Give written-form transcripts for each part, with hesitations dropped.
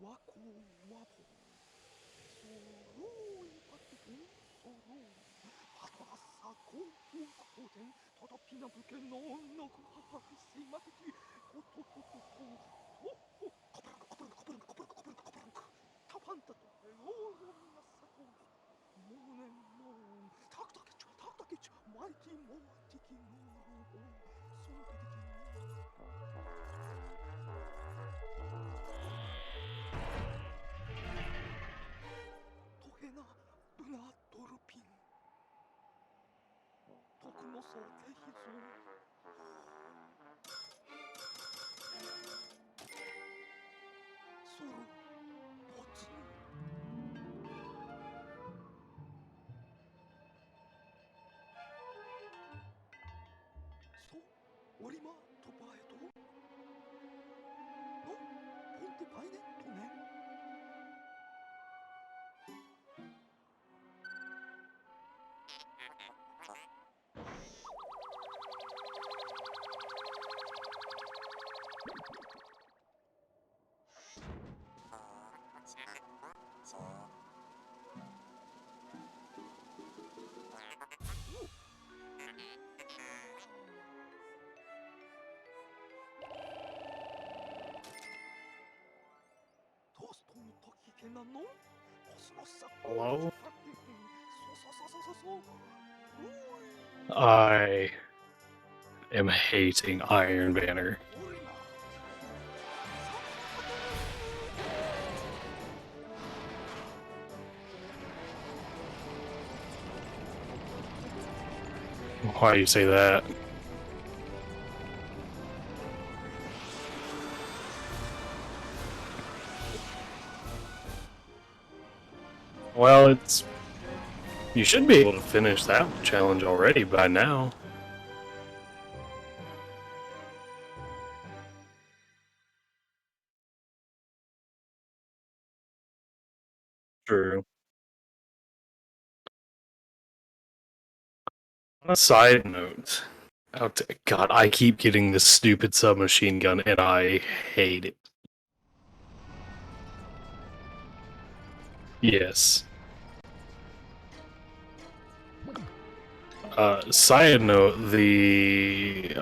와코 와보 소로이 파티고 소로 하토라사고 우코덴 더더피나 불게 노노그 하하시마티티 고토토토토 오오 커브랑크 타판타토 오로나사고 모네모 탁탁이죠 마이티 모티키 노로고 소디디기 토헤나 누나 도르핀 토크노소 테히소 소로 모츠 소 오리마 토바에도 노 본테 바이네 토넨 토스토무 토키케나노 코스모사코 Hello? 소소소소소소 I am hating Iron Banner. 오리마 Why do you say that? Well, it's... You should be able to finish that challenge already by now. True. On a side note, God, I keep getting this stupid submachine gun and I hate it. Yes. Side note, the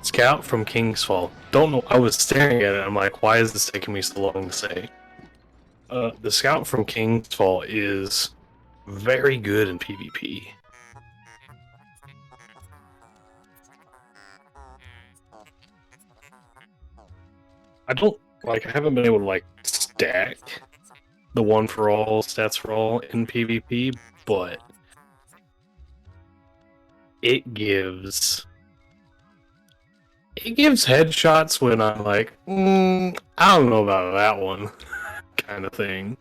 Scout from King's Fall. Don't know. I was staring at it. I'm like, why is this taking me so long to say? The Scout from King's Fall is very good in PvP. I don't like. I haven't been able to like stack the one for all stats for all in PvP, but it gives headshots when I'm like, I don't know about that one, kind of thing.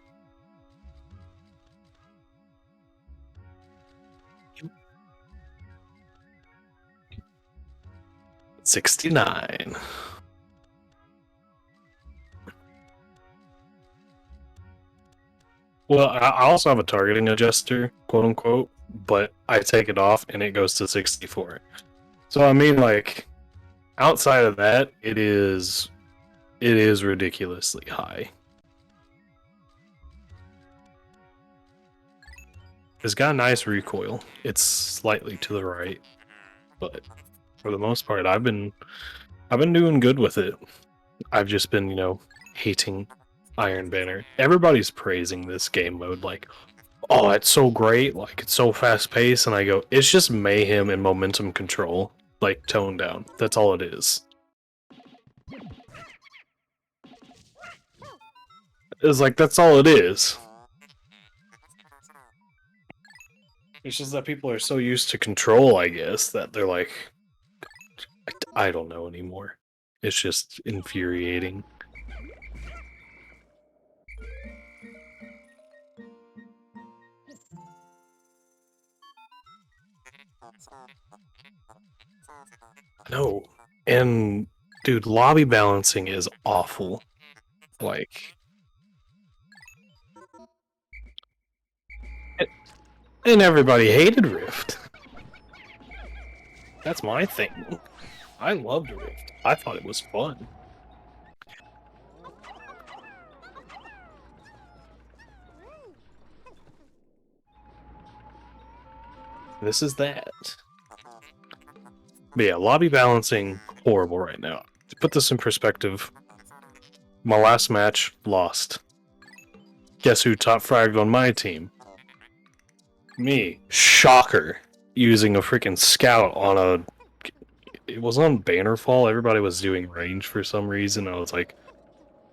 $69. Well, I also have a targeting adjuster, quote unquote, but I take it off and it goes to 64. So I mean, like, outside of that, it is ridiculously high. It's got a nice recoil. It's slightly to the right, but for the most part, I've been doing good with it. I've just been, hating Iron Banner. Everybody's praising this game mode, like, oh, it's so great, like, it's so fast-paced, and I go, it's just mayhem and momentum control, like, toned down. That's all it is. It's like, that's all it is. It's just that people are so used to control, I guess, that they're like, I don't know anymore. It's just infuriating. No. And, dude, lobby balancing is awful. Like... And everybody hated Rift. That's my thing. I loved Rift. I thought it was fun. This is that. But yeah, lobby balancing, horrible right now. To put this in perspective, my last match, lost. Guess who top fragged on my team? Me. Shocker. Using a freaking scout on a... It was on Bannerfall, everybody was doing range for some reason. I was like,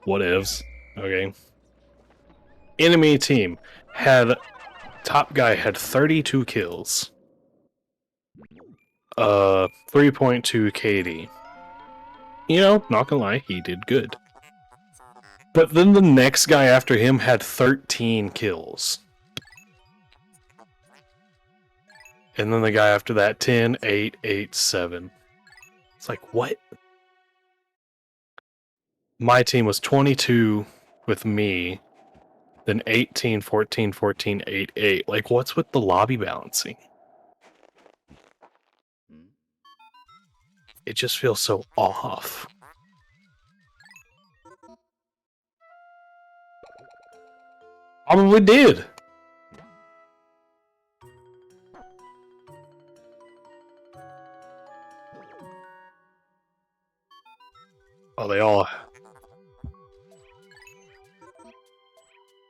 whatevs. Okay. Enemy team had... Top guy had 32 kills. 3.2 KD. You know, not gonna lie, he did good. But then the next guy after him had 13 kills. And then the guy after that, 10, 8, 8, 7. It's like, what? My team was 22 with me, then 18, 14, 14, 8, 8. Like, what's with the lobby balancing? It just feels so off. Probably did. Oh, they all...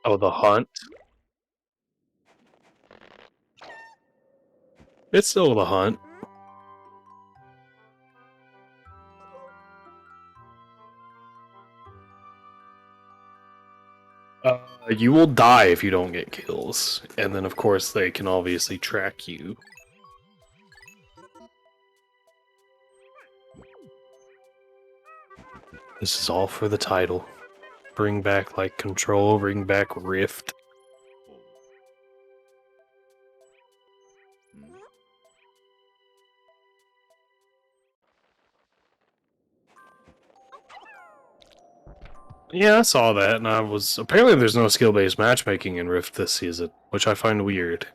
Oh, the hunt? It's still the hunt. You will die if you don't get kills. And then, of course, they can obviously track you. This is all for the title. Bring back, like, Control, bring back Rift. Yeah, I saw that, and I was... Apparently there's no skill-based matchmaking in Rift this season, which I find weird.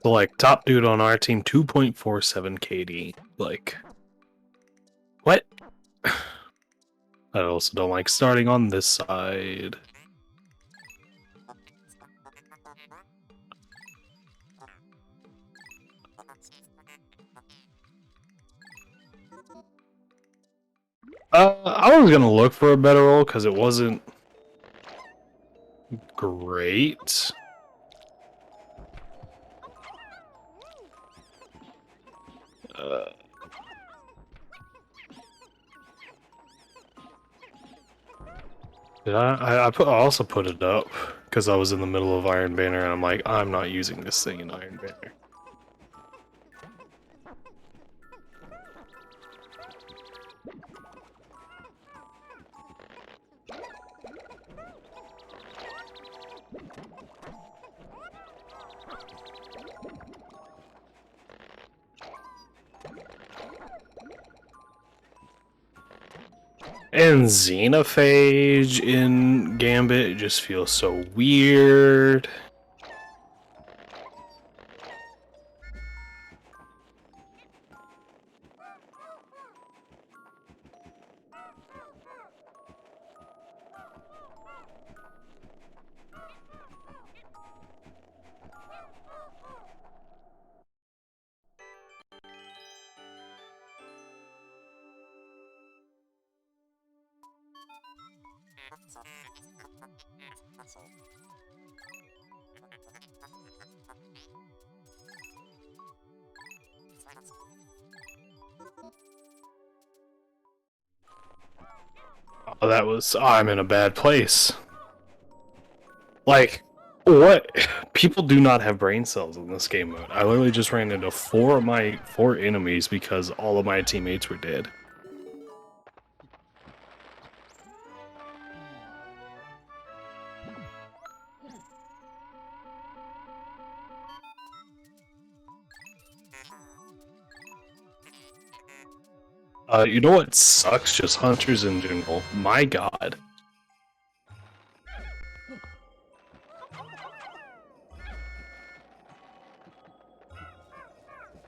So, like, top dude on our team, 2.47 KD. Like... What? I also don't like starting on this side. I was gonna look for a better role because it wasn't great. Did I also put it up because I was in the middle of Iron Banner and I'm like, I'm not using this thing in Iron Banner. And Xenophage in Gambit just feels so weird. Oh, that was... I'm in a bad place. Like, what? People do not have brain cells in this game mode. I literally just ran into four enemies because all of my teammates were dead. You know what sucks? Just hunters in general. My god.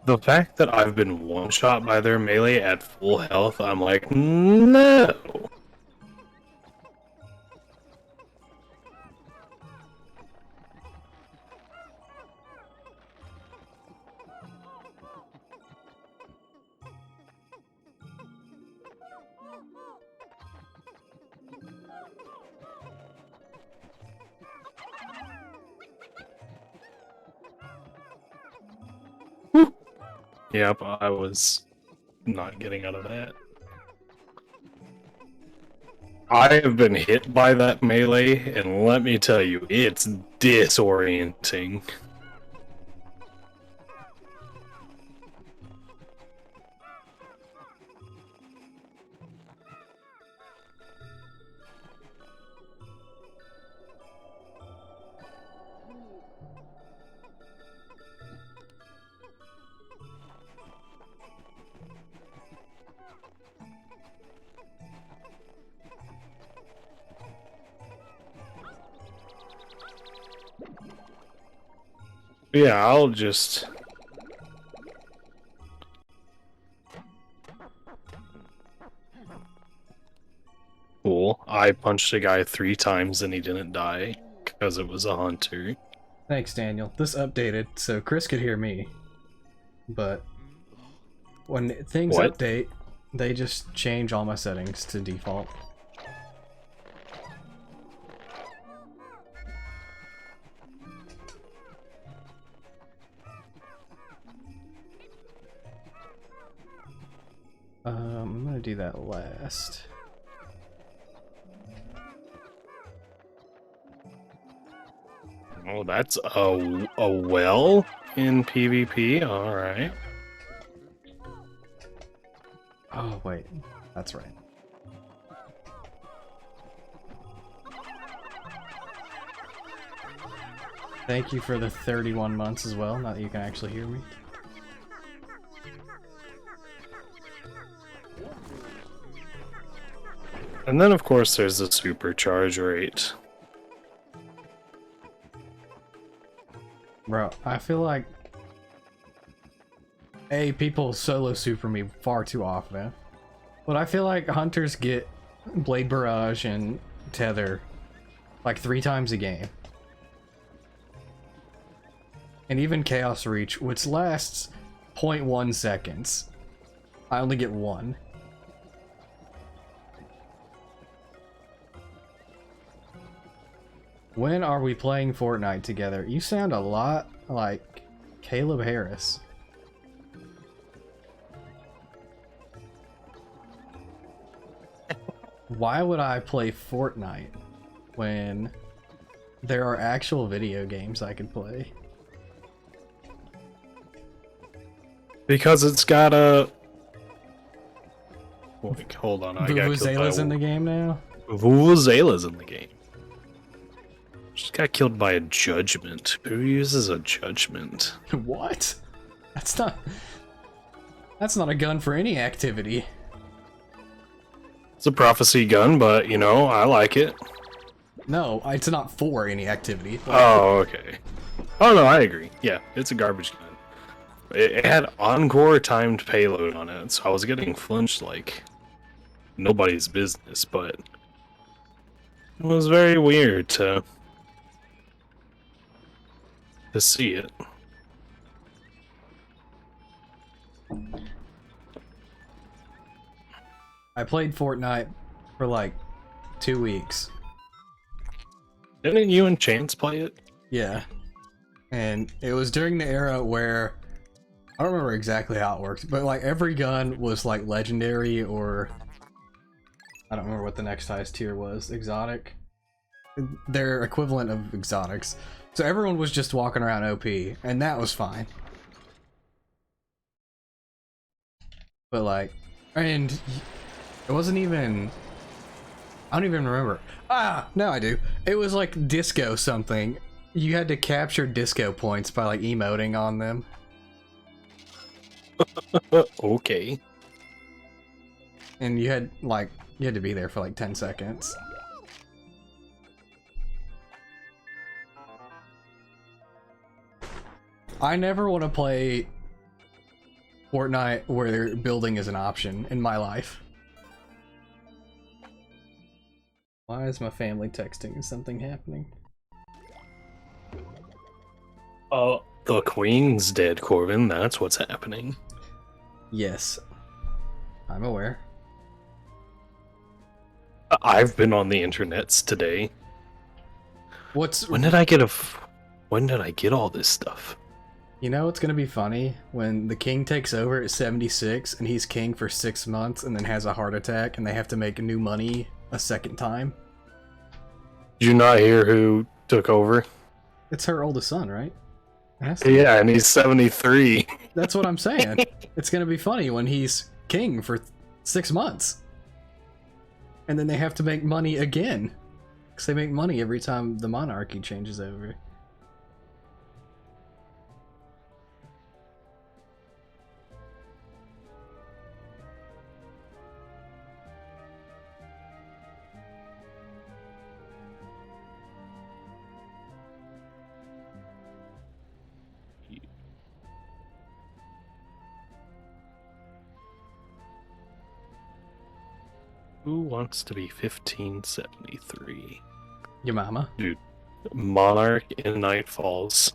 The fact that I've been one-shot by their melee at full health, I'm like, no! Whew. Yep, I was not getting out of that. I have been hit by that melee, and let me tell you, it's disorienting. Yeah, I'll just... Cool. I punched a guy 3 times and he didn't die, because it was a hunter. Thanks, Daniel. This updated so Chris could hear me. But when things What? update, they just change all my settings to default. I'm gonna do that last. Oh, that's a well in PvP? Alright. Oh, wait. That's right. Thank you for the 31 months as well, now that you can actually hear me. And then, of course, there's the supercharge rate. Bro, I feel like people solo super me far too often. But I feel like hunters get Blade Barrage and Tether like 3 times a game. And even Chaos Reach, which lasts 0.1 seconds. I only get 1. When are we playing Fortnite together? You sound a lot like Caleb Harris. Why would I play Fortnite when there are actual video games I can play? Because it's got a... Wait, hold on, I got killed by... Vuvuzela's in the game now? Vuvuzela's in the game. Just got killed by a judgment. Who uses a judgment? What? That's not a gun for any activity. It's a prophecy gun, but, you know, I like it. No, it's not for any activity. Oh, okay. Oh, no, I agree. Yeah, it's a garbage gun. It had encore timed payload on it, so I was getting flinched like nobody's business, but it was very weird to see it. I played Fortnite for like 2 weeks. Didn't you and Chance play it? Yeah. And it was during the era where I don't remember exactly how it worked, but like every gun was like legendary or I don't remember what the next highest tier was. Exotic. Their equivalent of exotics. So everyone was just walking around OP, and that was fine. But like, and it wasn't even, I don't even remember. Ah, now I do. It was like disco something. You had to capture disco points by like emoting on them. Okay. and you had to be there for like 10 seconds. I never want to play Fortnite where building is an option in my life. Why is my family texting? Is something happening? Oh, the queen's dead, Corbin. That's what's happening. Yes, I'm aware. I've been on the internets today. What's When did I get all this stuff? You know what's gonna be funny? When the king takes over at 76 and he's king for 6 months and then has a heart attack and they have to make new money a second time. Did you not hear who took over? It's her oldest son, right? It has to be. Yeah, and he's 73. That's what I'm saying. It's gonna be funny when he's king for 6 months. And then they have to make money again. Because they make money every time the monarchy changes over. Who wants to be 1573? Your mama? Dude, Monarch in Nightfalls.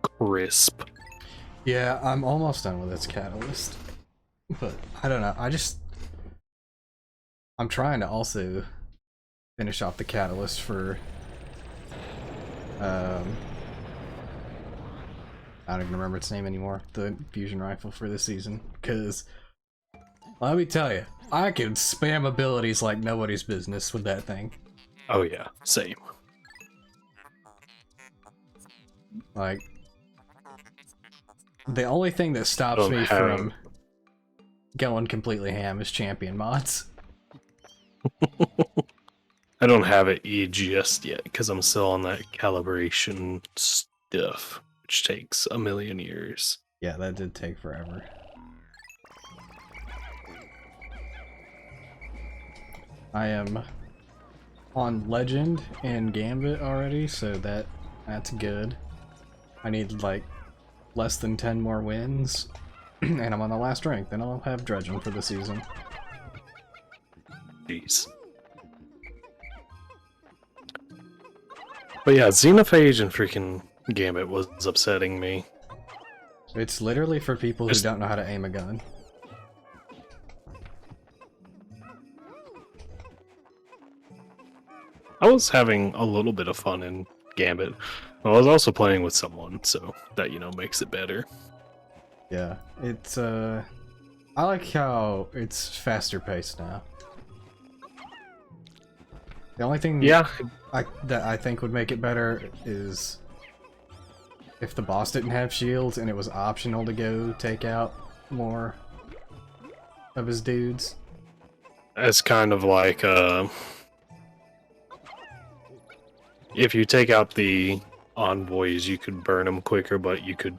Crisp. Yeah, I'm almost done with this catalyst. But I don't know, I'm trying to also finish off the catalyst for I don't even remember its name anymore, the fusion rifle for this season, because let me tell you, I can spam abilities like nobody's business with that thing. Oh yeah, same. Like, the only thing that stops me from going completely ham is champion mods. I don't have it just yet because I'm still on that calibration stuff, which takes a million years. Yeah, that did take forever. I am on Legend and Gambit already, so that's good. I need like less than 10 more wins, and I'm on the last rank. Then I'll have Dredging for the season. Jeez. But yeah, Xenophage and freaking Gambit was upsetting me. It's literally for people who don't know how to aim a gun. I was having a little bit of fun in Gambit. I was also playing with someone, so that, makes it better. Yeah, it's, I like how it's faster paced now. The only thing that I think would make it better is if the boss didn't have shields and it was optional to go take out more of his dudes. It's kind of like, if you take out the envoys, you could burn them quicker, but you could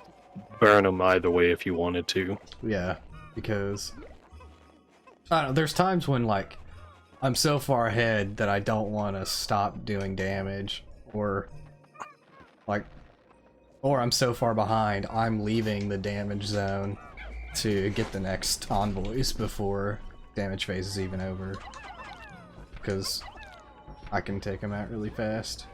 burn them either way if you wanted to. Yeah, because I don't know, there's times when like I'm so far ahead that I don't want to stop doing damage, or I'm so far behind I'm leaving the damage zone to get the next envoys before damage phase is even over, because I can take them out really fast.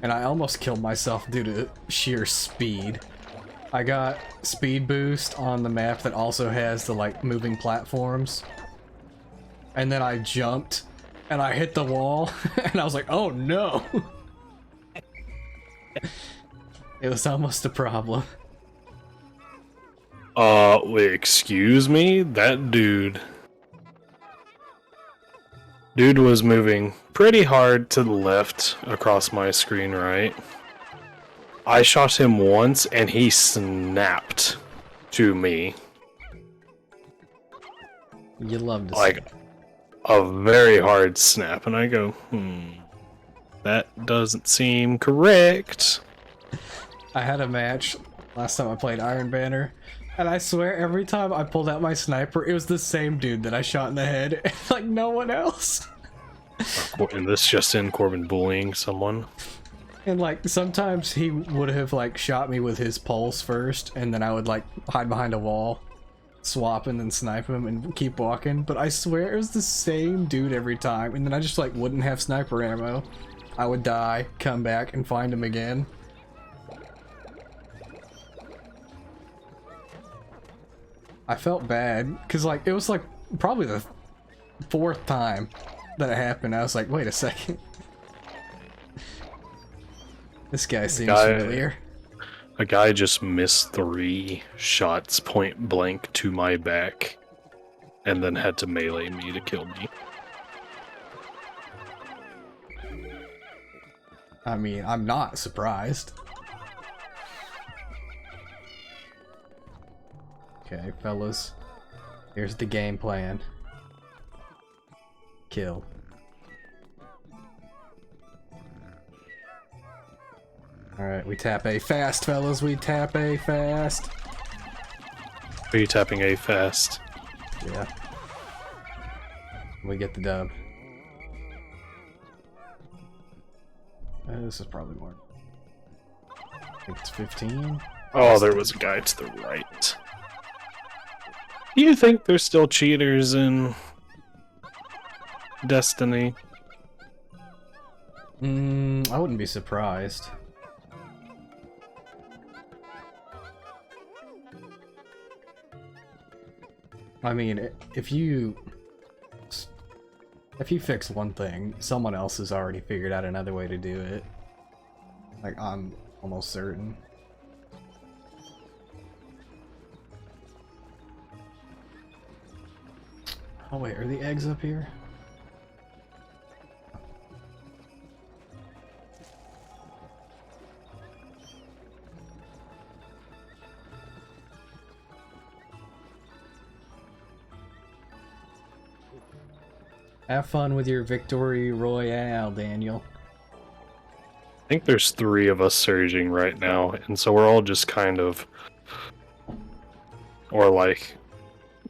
And I almost killed myself due to sheer speed. I got speed boost on the map that also has the like moving platforms. And then I jumped and I hit the wall and I was like, oh no! It was almost a problem. Wait, excuse me? That dude was moving pretty hard to the left across my screen, right? I shot him once and he snapped to me. You love to see Like a very hard snap, and I go, that doesn't seem correct. I had a match last time I played Iron Banner, and I swear every time I pulled out my sniper, it was the same dude that I shot in the head, and like no one else. And this just in Corbin bullying someone. And like sometimes he would have like shot me with his pulse first, and then I would like hide behind a wall, swap and then snipe him and keep walking. But I swear it was the same dude every time, and then I just like wouldn't have sniper ammo. I would die, come back, and find him again. I felt bad because like it was like probably the 4th time that it happened. I was like, wait a second. This guy seems familiar. A guy just missed 3 shots point blank to my back and then had to melee me to kill me. I mean, I'm not surprised. Okay, fellas. Here's the game plan. Kill. Alright, we tap A fast, fellas. We tap A fast. Are you tapping A fast? Yeah. We get the dub. This is probably more. I think it's 15. Oh, there was a guy to the right. Do you think there's still cheaters in Destiny? I wouldn't be surprised. I mean, if you fix one thing, someone else has already figured out another way to do it. Like, I'm almost certain. Oh wait, are the eggs up here? Have fun with your victory royale, Daniel. I think there's 3 of us surging right now, and so we're all just kind of... Or like...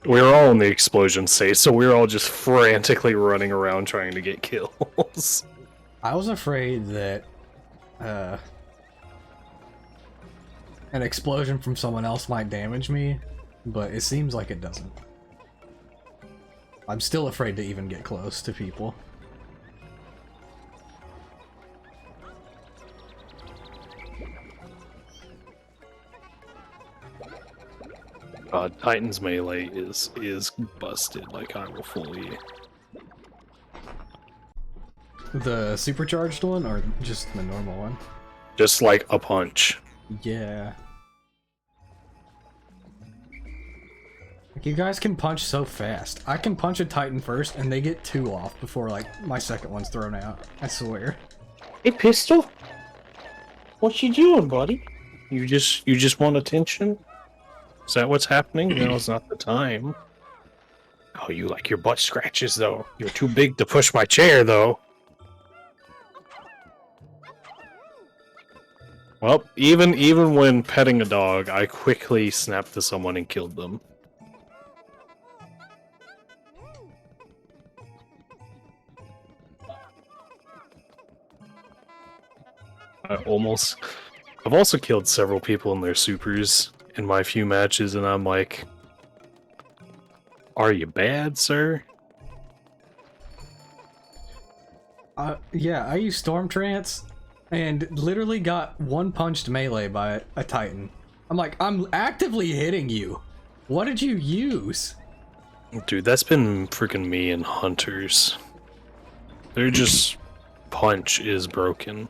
We're all in the explosion state, so we're all just frantically running around trying to get kills. I was afraid that an explosion from someone else might damage me, but it seems like it doesn't. I'm still afraid to even get close to people. Titan's melee is busted, like I will fully... The supercharged one, or just the normal one? Just like a punch. Yeah. Like, you guys can punch so fast. I can punch a Titan first, and they get 2 off before, like, my second one's thrown out. I swear. Hey, Pistol? What you doing, buddy? You just want attention? Is that what's happening? No, it's not the time. Oh, you like your butt scratches, though. You're too big to push my chair, though. Well, even when petting a dog, I quickly snapped to someone and killed them. I've also killed several people in their supers in my few matches, and I'm like, are you bad, sir? Yeah, I used Storm Trance, and literally got 1-punched melee by a Titan. I'm like, I'm actively hitting you. What did you use? Dude, that's been freaking me and Hunters. They're just... punch is broken.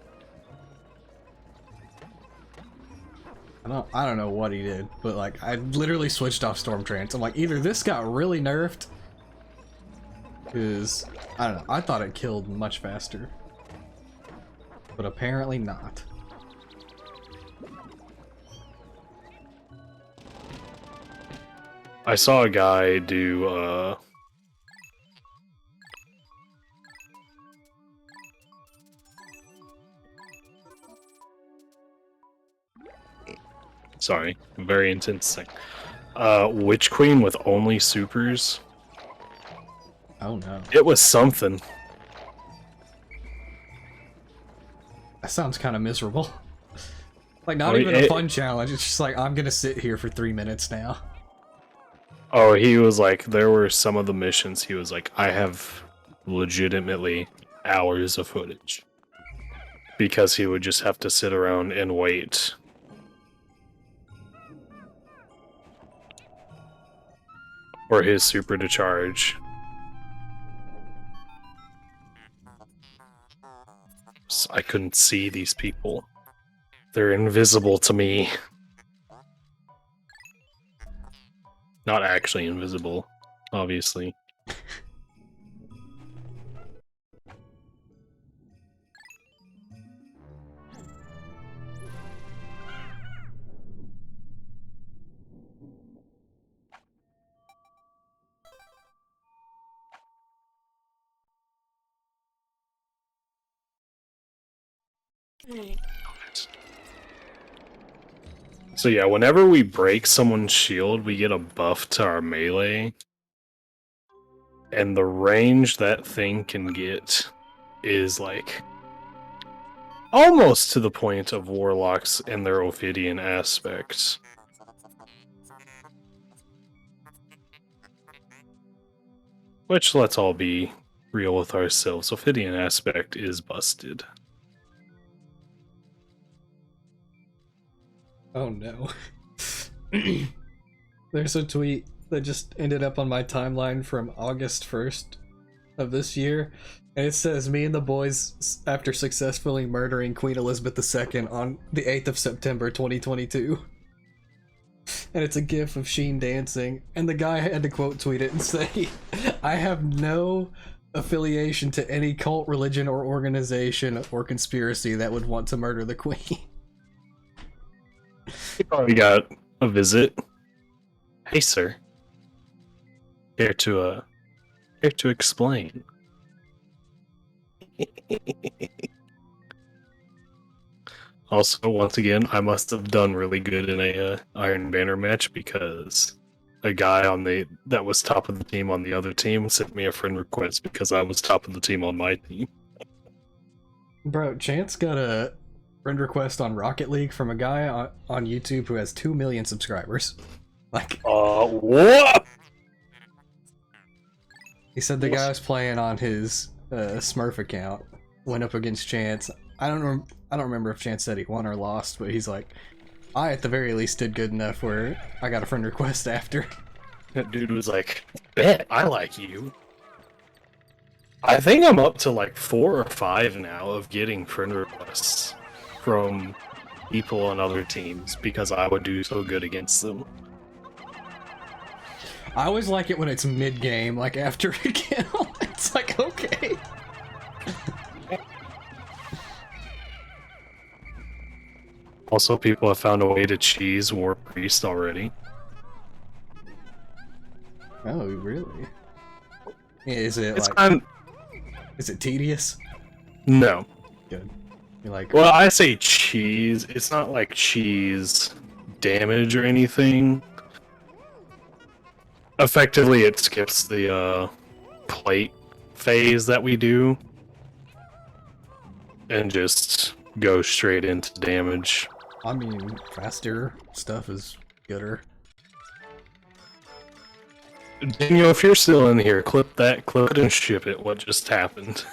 I don't know what he did, but like I literally switched off Storm Trance. I'm like, either this got really nerfed, because I don't know, I thought it killed much faster, but apparently not. I saw a guy do Sorry, very intense thing. Witch Queen with only supers. Oh no. It was something. That sounds kind of miserable. Like, not Oh, even a fun challenge. It's just like, I'm gonna sit here for 3 minutes now. Oh, he was like, there were some of the missions, he was like, I have legitimately hours of footage. Because he would just have to sit around and wait. For his super to charge. I couldn't see these people. They're invisible to me. Not actually invisible, obviously. So yeah, whenever we break someone's shield, we get a buff to our melee. And the range that thing can get is like almost to the point of warlocks and their Ophidian aspects. Which, let's all be real with ourselves, Ophidian aspect is busted. Oh no. There's a tweet that just ended up on my timeline from August 1st of this year. And it says, me and the boys, after successfully murdering Queen Elizabeth II on the 8th of September 2022. And it's a gif of Sheen dancing. And the guy had to quote tweet it and say, I have no affiliation to any cult, religion, or organization or conspiracy that would want to murder the Queen. He probably got a visit. Hey, sir. Care to explain? Also, once again, I must have done really good in a Iron Banner match because a guy on that was top of the team on the other team sent me a friend request because I was top of the team on my team. Bro, Chance got a friend request on Rocket League from a guy on YouTube who has 2 million subscribers. Like, what? He said the guy was playing on his Smurf account, went up against Chance. I don't remember if Chance said he won or lost, but he's like, I at the very least did good enough where I got a friend request after. That dude was like, bet, I like you. I think I'm up to like 4 or 5 now of getting friend requests from people on other teams because I would do so good against them. I always like it when it's mid-game, like after a kill. It's like, okay. Also, people have found a way to cheese War Priest already. Oh, really? Is it It's like... Is it tedious? No. Good. You're like... Well, I say cheese. It's not like cheese damage or anything. Effectively, it skips the plate phase that we do. And just goes straight into damage. I mean, faster stuff is gooder. Daniel, if you're still in here, clip it and ship it. What just happened?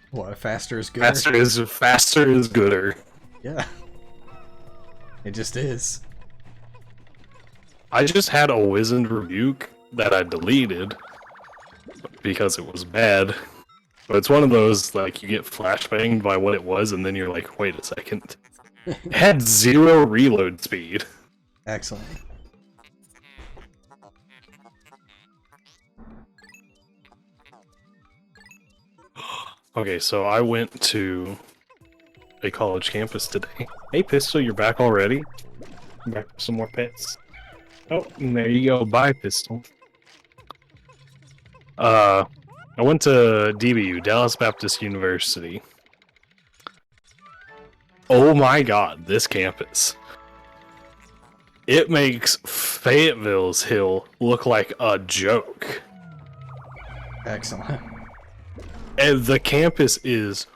What, faster is gooder? Faster is gooder. Yeah. It just is. I just had a Wizened Rebuke that I deleted because it was bad. But it's one of those, like, you get flashbanged by what it was, and then you're like, wait a second. It had 0 reload speed. Excellent. Okay, so I went to a college campus today. Hey, Pistol, you're back already? Back for some more pets. Oh, and there you go. Bye, Pistol. I went to DBU, Dallas Baptist University. Oh my god, this campus. It makes Fayetteville's Hill look like a joke. Excellent. And the campus is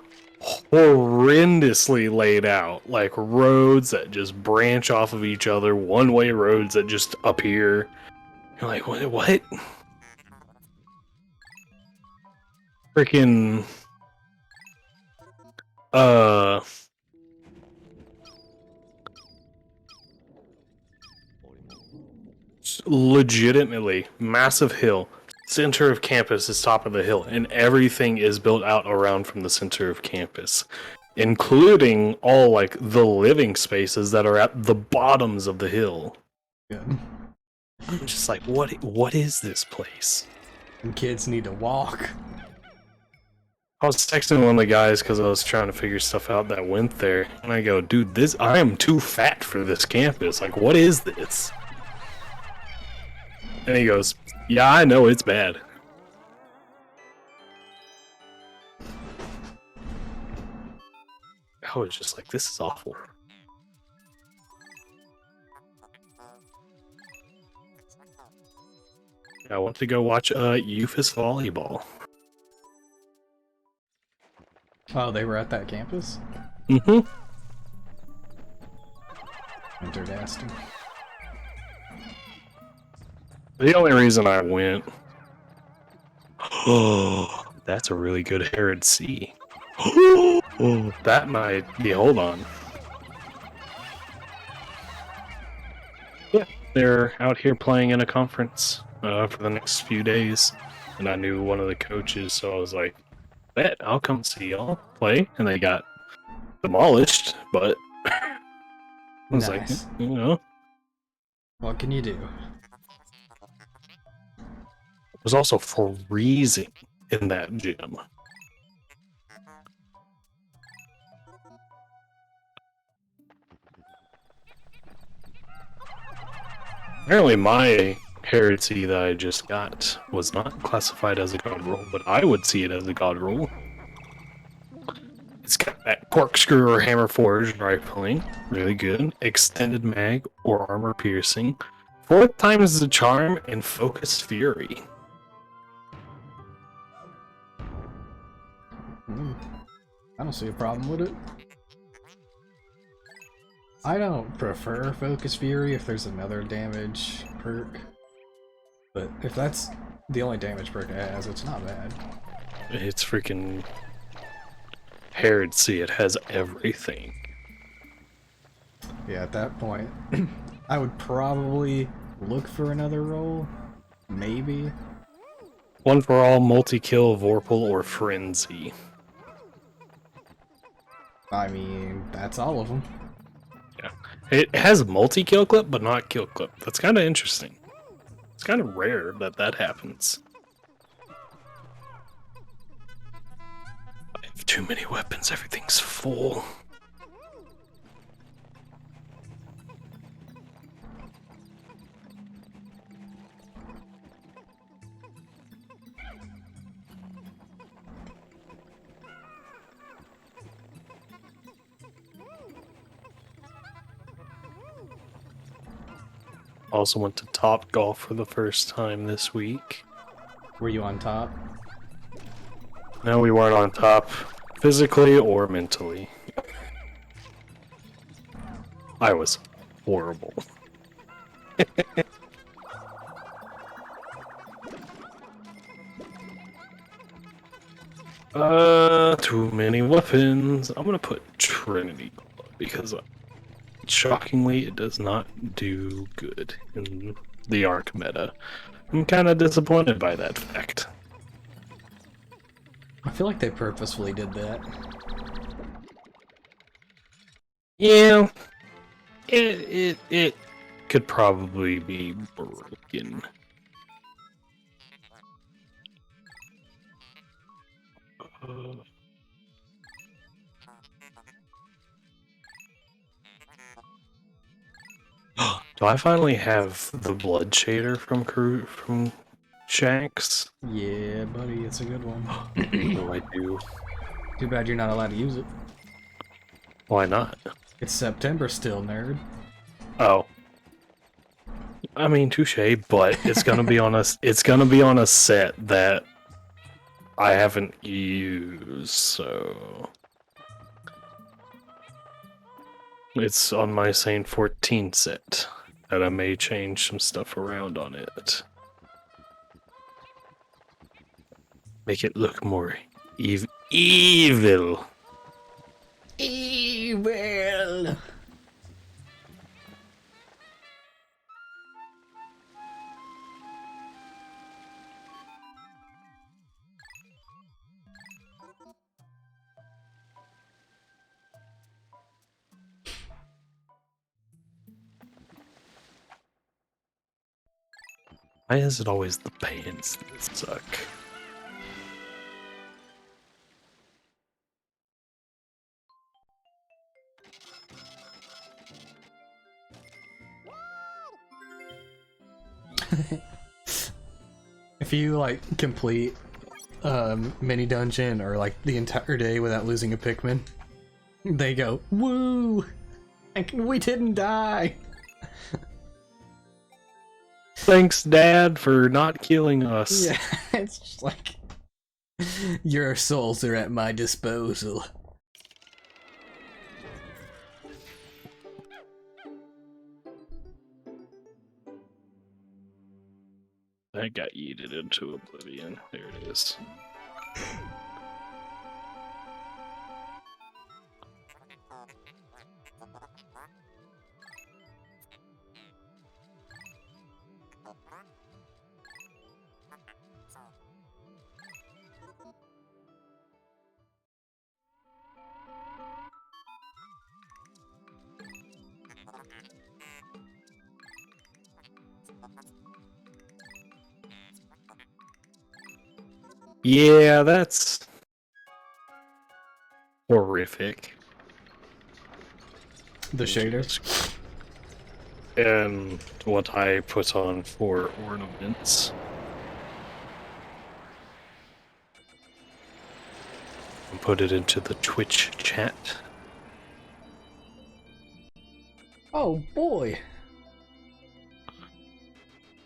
horrendously laid out. Like roads that just branch off of each other, one-way roads that just appear. You're like, what? Freaking... legitimately massive hill, center of campus is top of the hill, and everything is built out around from the center of campus, including all like the living spaces that are at the bottoms of the hill. Good. I'm just like, what is this place? And kids need to walk. I was texting one of the guys because I was trying to figure stuff out that went there, and I go, dude, I am too fat for this campus. Like, what is this? And he goes, yeah, I know, it's bad. I was just like, this is awful. I want to go watch Eufus volleyball. Oh, they were at that campus? Mm-hmm. Interdasty. The only reason I went... Oh, that's a really good Herod C. Oh, that might be... Hold on. Yeah, they're out here playing in a conference for the next few days. And I knew one of the coaches, so I was like, bet, I'll come see y'all play. And they got demolished, but... I was Nice. like, you know... What can you do? It was also freezing in that gym. Apparently my heresy that I just got was not classified as a god roll, but I would see it as a god roll. It's got that corkscrew or hammer forged rifling, really good. Extended mag or armor piercing. 4 times the charm and focused fury. I don't see a problem with it. I don't prefer Focus Fury if there's another damage perk. But if that's the only damage perk it has, it's not bad. It's freaking Herod C. It has everything. Yeah, at that point, I would probably look for another roll. Maybe. One for all, multi-kill, Vorpal, or Frenzy. I mean, that's all of them. Yeah. It has multi-kill clip, but not kill clip. That's kind of interesting. It's kind of rare that that happens. I have too many weapons, everything's full. Also went to Top Golf for the first time this week. Were you on top? No, we weren't on top, physically or mentally. I was horrible. Too many weapons. I'm gonna put Trinity because shockingly it does not do good in the Arc meta. I'm kind of disappointed by that fact. I feel like they purposefully did that. Yeah, it could probably be broken. Do I finally have the blood shader from Shanks? Yeah, buddy, it's a good one. What do I do? Too bad you're not allowed to use it. Why not? It's September still, nerd. Oh. I mean, touche, but it's gonna be on a it's gonna be on a set that I haven't used, so it's on my Saint 14 set that I may change some stuff around on it. Make it look more evil. Evil. Why is it always the pants that suck? If you like complete mini dungeon or like the entire day without losing a Pikmin, they go, "Woo! We didn't die." Thanks, Dad, for not killing us. Yeah, it's just like your souls are at my disposal. That got yeeted into oblivion. There it is. Yeah, that's horrific. The shaders. And what I put on for ornaments. And put it into the Twitch chat. Oh boy.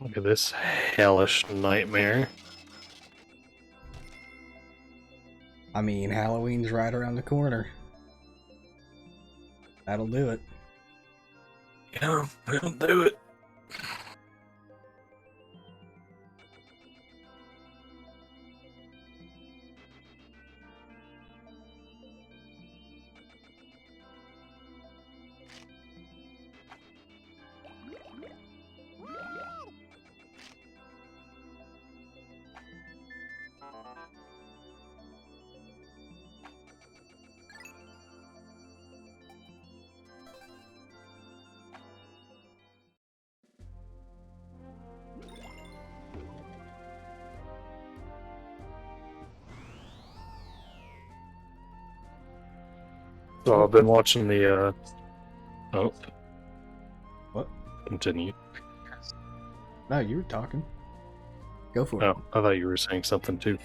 Look at this hellish nightmare. I mean, Halloween's right around the corner. That'll do it. Yeah, that'll do it. So I've been watching the, oh. What? Continue. No, you were talking. Go for it. Oh, I thought you were saying something too.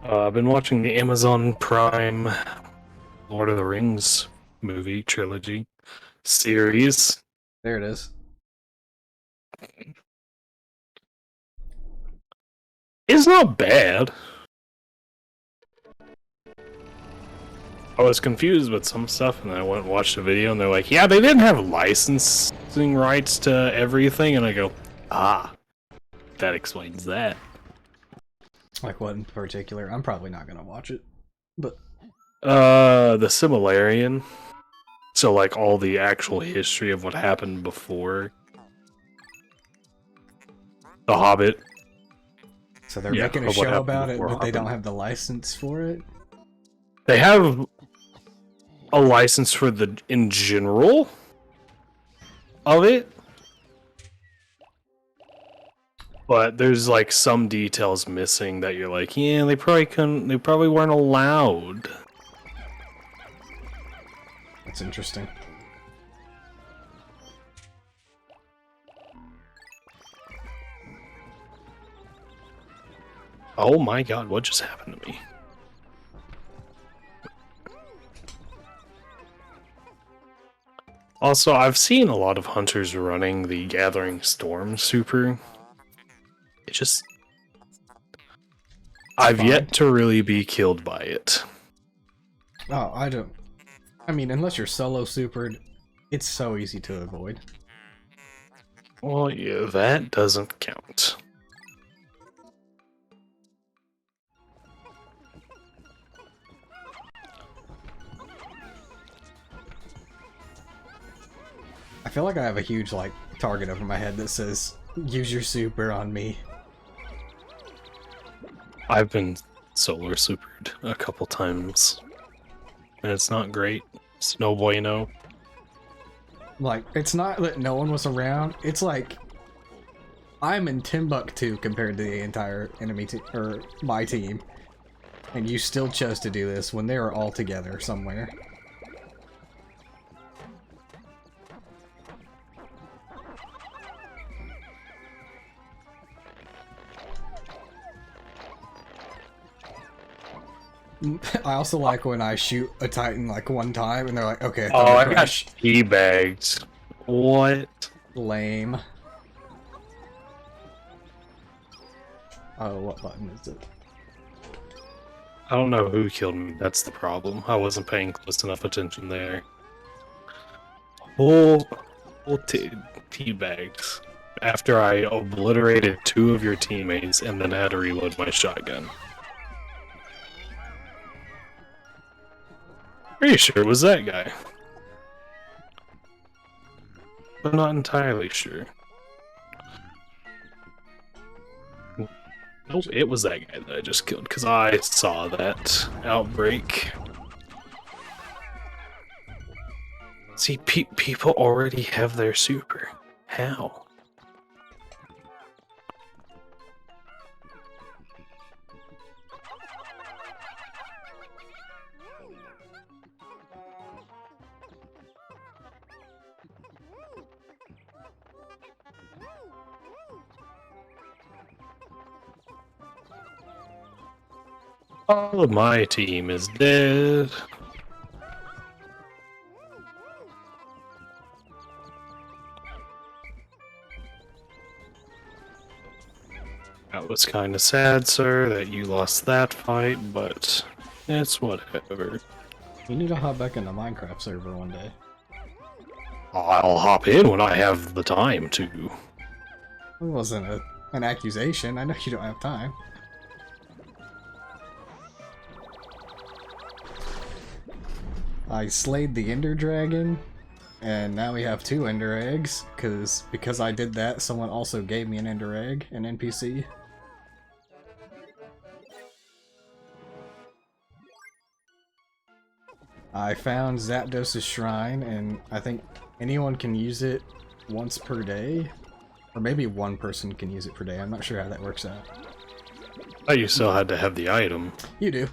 I've been watching the Amazon Prime Lord of the Rings movie trilogy series. There it is. It's not bad. I was confused with some stuff, and then I went and watched a video, and they're like, yeah, they didn't have licensing rights to everything, and I go, ah, that explains that. Like what in particular? I'm probably not gonna watch it, but The Similarian. So, like, all the actual history of what happened before The Hobbit. so they're Yeah, making a of what show happened about it, before but they don't Hobbit. have the license for it. They have a license for the in general of it, but there's like some details missing that you're like, yeah, they probably weren't allowed. That's interesting. Oh my god, what just happened to me? Also, I've seen a lot of hunters running the Gathering Storm super. It just... I've fine. yet to really be killed by it. Oh, I don't. I mean, unless you're solo supered, it's so easy to avoid. Well, yeah, that doesn't count. I feel like I have a huge, like, target over my head that says, use your super on me. I've been solar supered a couple times, and it's not great. It's no bueno. Like, it's not that no one was around, it's like, I'm in Timbuktu compared to the entire enemy team, or my team, and you still chose to do this when they were all together somewhere. I also like when I shoot a Titan like one time and they're like, okay, Oh, Thunder I got Crash. teabagged. What? Lame. Oh, what button is it? I don't know who killed me. That's the problem. I wasn't paying close enough attention there. Whole teabags. After I obliterated 2 of your teammates and then had to reload my shotgun. Pretty sure it was that guy. But not entirely sure. Nope, it was that guy that I just killed, because I saw that outbreak. See, people already have their super. How? All of my team is dead. That was kind of sad, sir, that you lost that fight, but it's whatever. You need to hop back in the Minecraft server one day. I'll hop in when I have the time to. It wasn't an accusation. I know you don't have time. I slayed the Ender Dragon, and now we have 2 Ender Eggs, because I did that, someone also gave me an Ender Egg, an NPC. I found Zapdos' shrine, and I think anyone can use it once per day, or maybe one person can use it per day. I'm not sure how that works out. Oh, you still had to have the item. You do.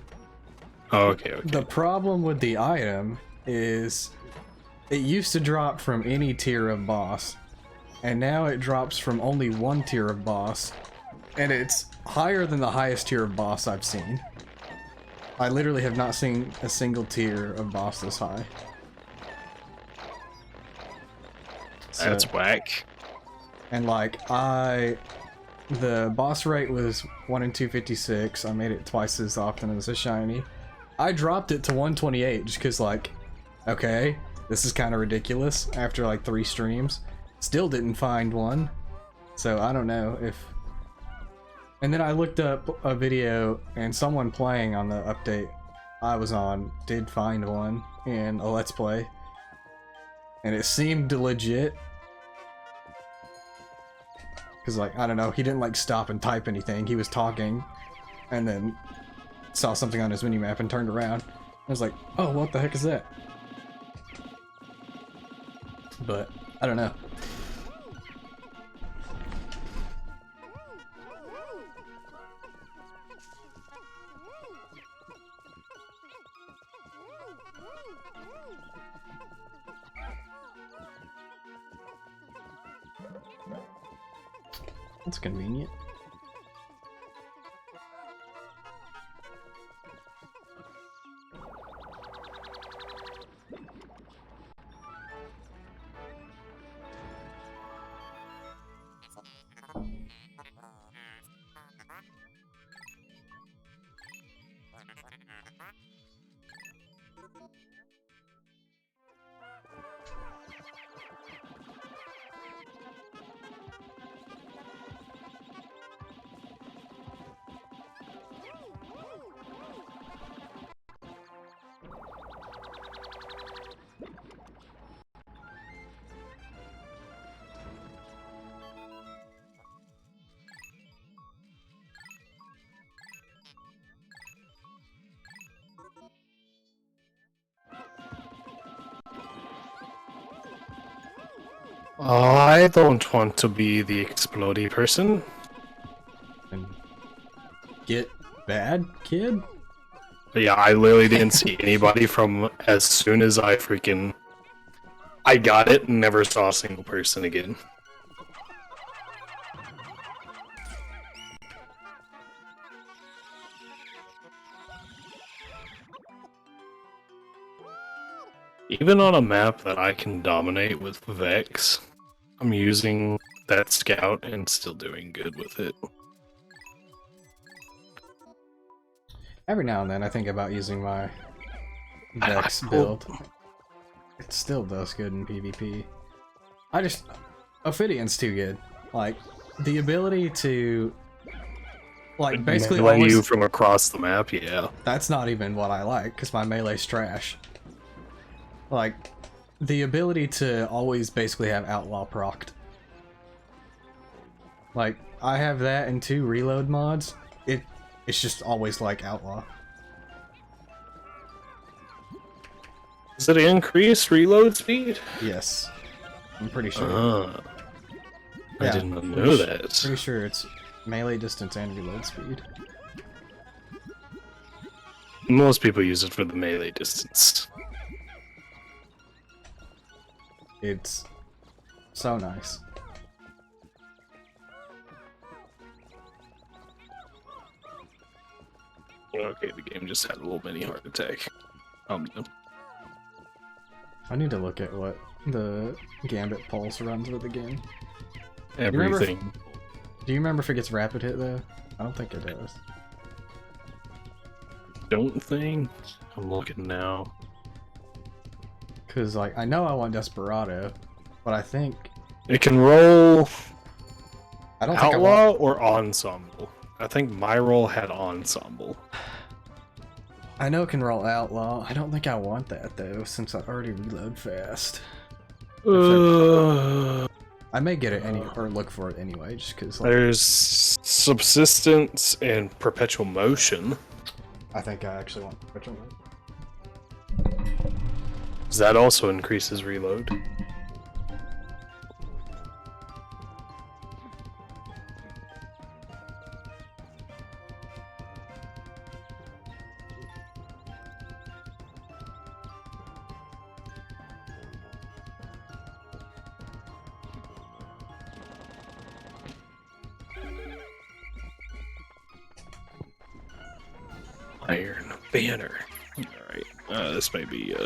Oh, okay. The problem with the item is it used to drop from any tier of boss, and now it drops from only one tier of boss, and it's higher than the highest tier of boss I've seen. I literally have not seen a single tier of boss this high. That's whack. And like, the boss rate was 1 in 256. I made it twice as often as a shiny. I dropped it to 128 just because, like, okay, this is kind of ridiculous after like 3 streams. Still didn't find one. So I don't know if... And then I looked up a video and someone playing on the update I was on did find one in a Let's Play. And it seemed legit. Because, like, I don't know, he didn't, like, stop and type anything. He was talking, and then saw something on his minimap and turned around. I was like, oh, what the heck is that? But, I don't know. That's convenient. I don't want to be the explodey person. And get bad, kid? But yeah, I literally didn't see anybody from as soon as I got it and never saw a single person again. Even on a map that I can dominate with Vex, I'm using that scout and still doing good with it. Every now and then I think about using my I- Vex build. It still does good in PvP. Ophidian's too good. Like, the ability to... Like, basically melee always... you from across the map, yeah. That's not even what I like, because my melee's trash. Like, the ability to always basically have Outlaw procced. Like, I have that and 2 reload mods. It's just always like Outlaw. Does it increase reload speed? Yes. I'm pretty sure. I Yeah, did not know pretty that. Pretty sure it's melee distance and reload speed. Most people use it for the melee distance. It's so nice. Okay, the game just had a little mini heart attack. No. I need to look at what the Gambit pulse runs with the game. Everything. Do you remember if it gets rapid hit though? I don't think it does. Don't think. I'm looking now. Cause like I know I want Desperado, but I think It can roll I don't think I outlaw want. or ensemble. I think my roll had ensemble. I know it can roll Outlaw. I don't think I want that though, since I already reload fast. I may get it or look for it anyway, just cause like, There's subsistence and perpetual motion. I think I actually want Perpetual Mode. That also increases reload. Iron Banner. Alright, this may be,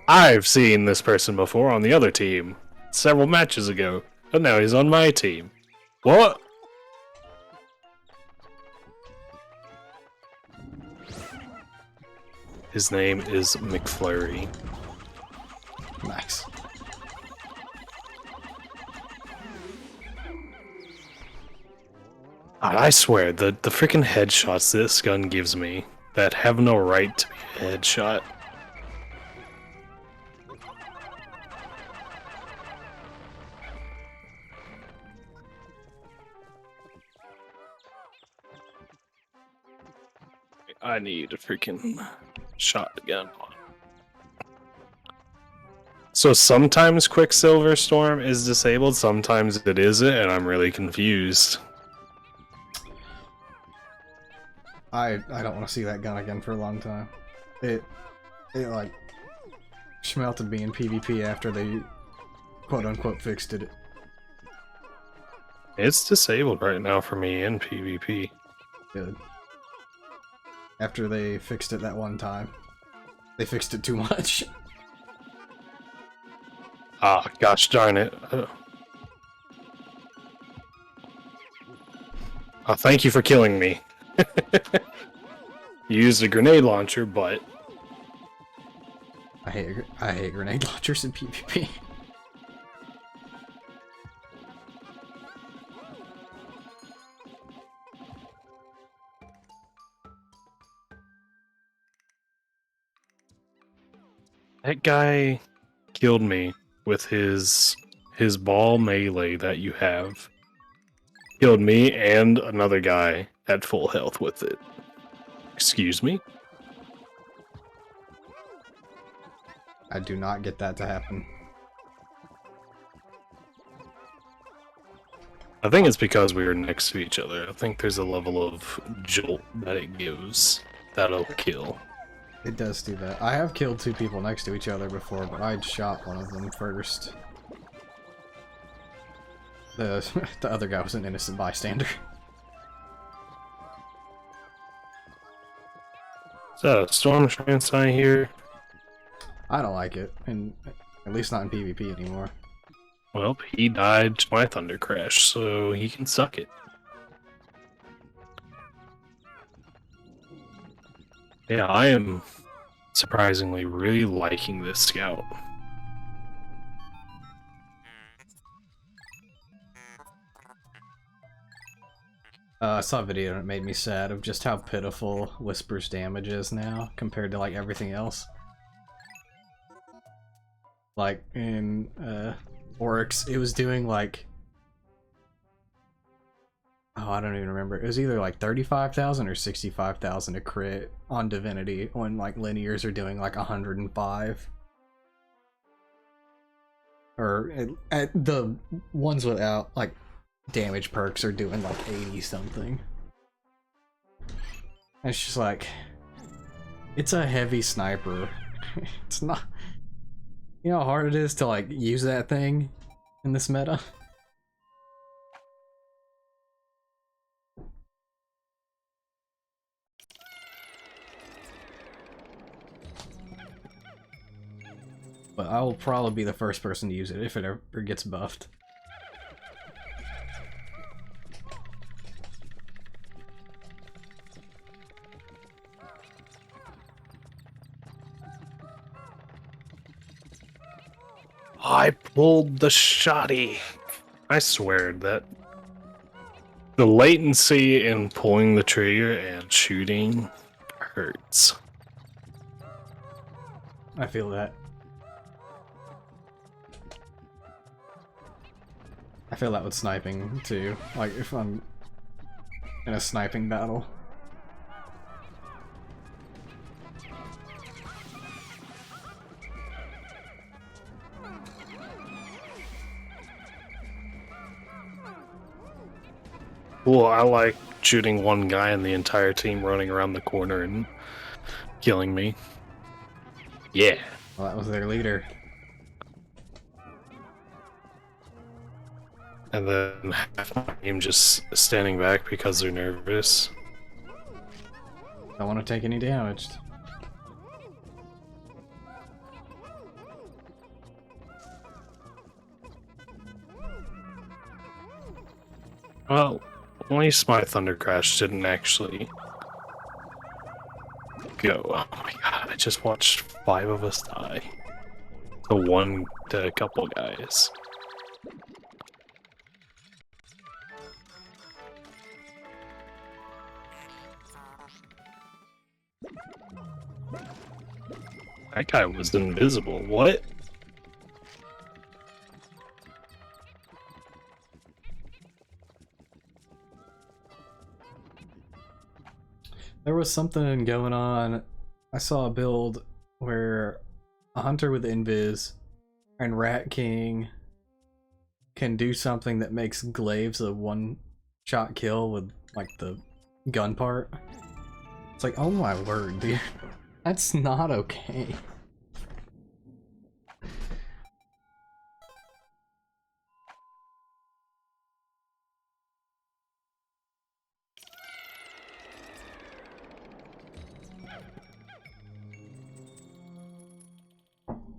I've seen this person before on the other team, several matches ago, and now he's on my team. What? His name is McFlurry. Nice. I swear, the freaking headshots this gun gives me that have no right to be a headshot. I need a freaking shotgun. So sometimes Quicksilver Storm is disabled, sometimes it isn't, and I'm really confused. I don't want to see that gun again for a long time. It like schmelted me in PvP after they quote unquote fixed it. It's disabled right now for me in PvP. Good. After they fixed it that one time. They fixed it too much. Ah, gosh darn it. Oh, thank you for killing me. You used a grenade launcher, but I hate grenade launchers in PvP. that guy killed me with his ball melee that you have. Killed me and another guy at full health with it. Excuse me? I do not get that to happen. I think it's because we were next to each other. I think there's a level of jolt that it gives that'll kill. It does do that. I have killed two people next to each other before, but I'd shot one of them first. The other guy was an innocent bystander. So, Storm Transite here. I don't like it, and at least not in PvP anymore. Well, he died to my Thunder Crash, so he can suck it. Yeah, I am surprisingly really liking this scout. I saw a video and it made me sad of just how pitiful Whisper's damage is now compared to like everything else. Like in Oryx, it was doing like, oh, I don't even remember. It was either like 35,000 or 65,000 a crit on Divinity when like linears are doing like 105. Or the ones without like damage perks are doing like 80 something. And it's just like, it's a heavy sniper. It's not, you know how hard it is to like use that thing in this meta? But I will probably be the first person to use it if it ever gets buffed. I pulled the shotty. I swear that the latency in pulling the trigger and shooting hurts. I feel that. I feel that with sniping too. Like if I'm in a sniping battle. Well, I like shooting one guy and the entire team running around the corner and killing me. Yeah. Well, that was their leader. And then half my team just standing back because they're nervous. Don't want to take any damage. Well, at least my Thunder Crash didn't actually go. Oh my god, I just watched 5 of us die. To a couple guys. That guy was invisible. What? There was something going on. I saw a build where a hunter with invis and Rat King can do something that makes glaives a one-shot kill with like the gun part. It's like, oh my word, dude. That's not okay.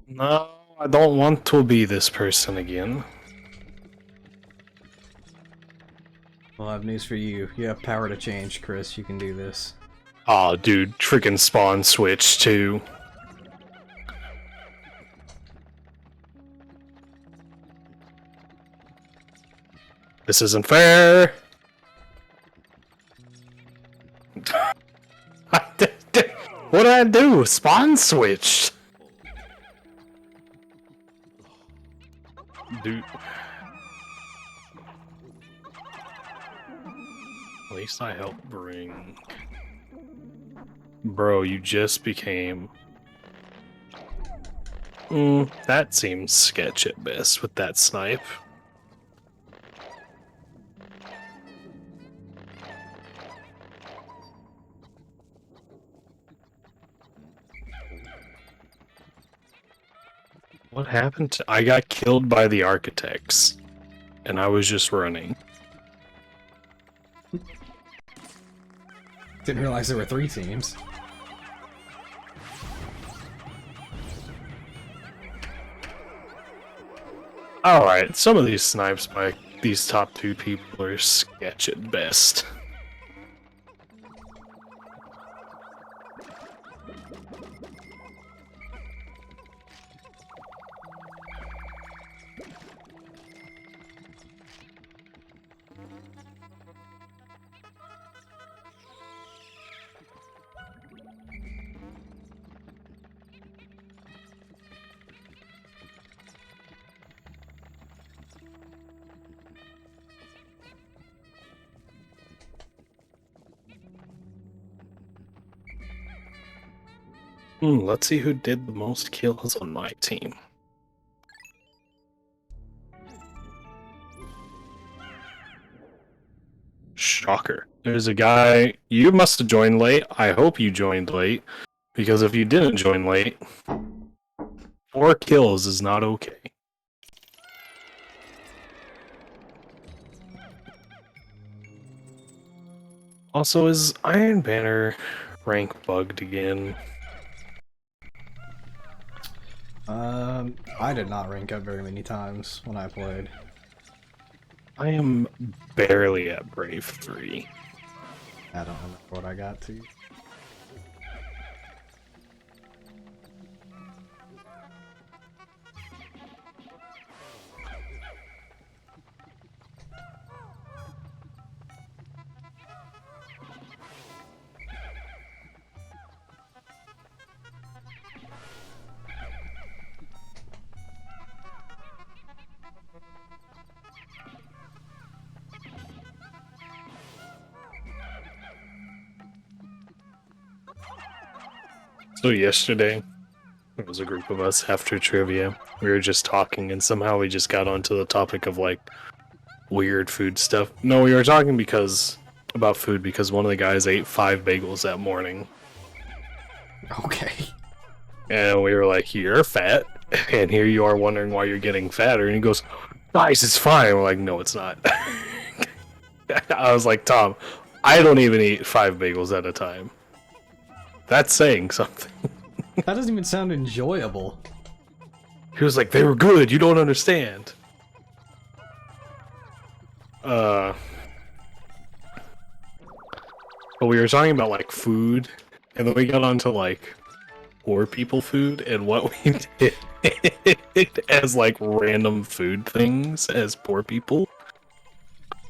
No, I don't want to be this person again. Well, I have news for you. You have power to change, Chris. You can do this. Aw, dude, freaking spawn switch too. This isn't fair. What did I do? Spawn switched. Dude. At least I helped bring... Bro, you just became That seems sketch at best with that snipe. What happened to... I got killed by the architects, and I was just running. Didn't realize there were 3 teams. Alright, some of these snipes by these top 2 people are sketch at best. Let's see who did the most kills on my team. Shocker. There's a guy... You must have joined late. I hope you joined late. Because if you didn't join late, 4 kills is not okay. Also, is Iron Banner rank bugged again? I did not rank up very many times when I played. I am barely at Brave 3. I don't remember what I got to. So yesterday, there was a group of us after trivia. We were just talking, and somehow we just got onto the topic of like weird food stuff. No, we were talking about food because one of the guys ate 5 bagels that morning, Okay. and we were like, "You're fat," and here you are wondering why you're getting fatter. And he goes, "Guys, it's fine." We're like, "No, it's not." I was like, "Tom, I don't even eat 5 bagels at a time. That's saying something." That doesn't even sound enjoyable. He was like, "They were good, you don't understand." But we were talking about like food, and then we got onto like poor people food and what we did as like random food things as poor people.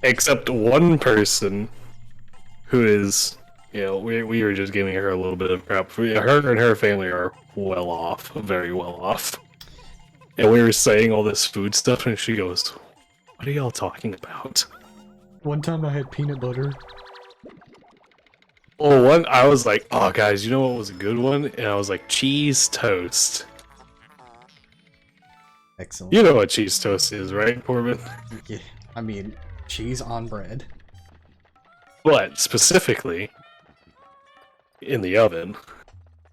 Except one person who is, we were just giving her a little bit of crap. Her and her family are well off, very well off. And we were saying all this food stuff, and she goes, "What are y'all talking about?" One time I had peanut butter. Well, I was like, "Oh, guys, you know what was a good one?" And I was like, cheese toast. Excellent. You know what cheese toast is, right, Corbin? Yeah, I mean, cheese on bread. But specifically in the oven.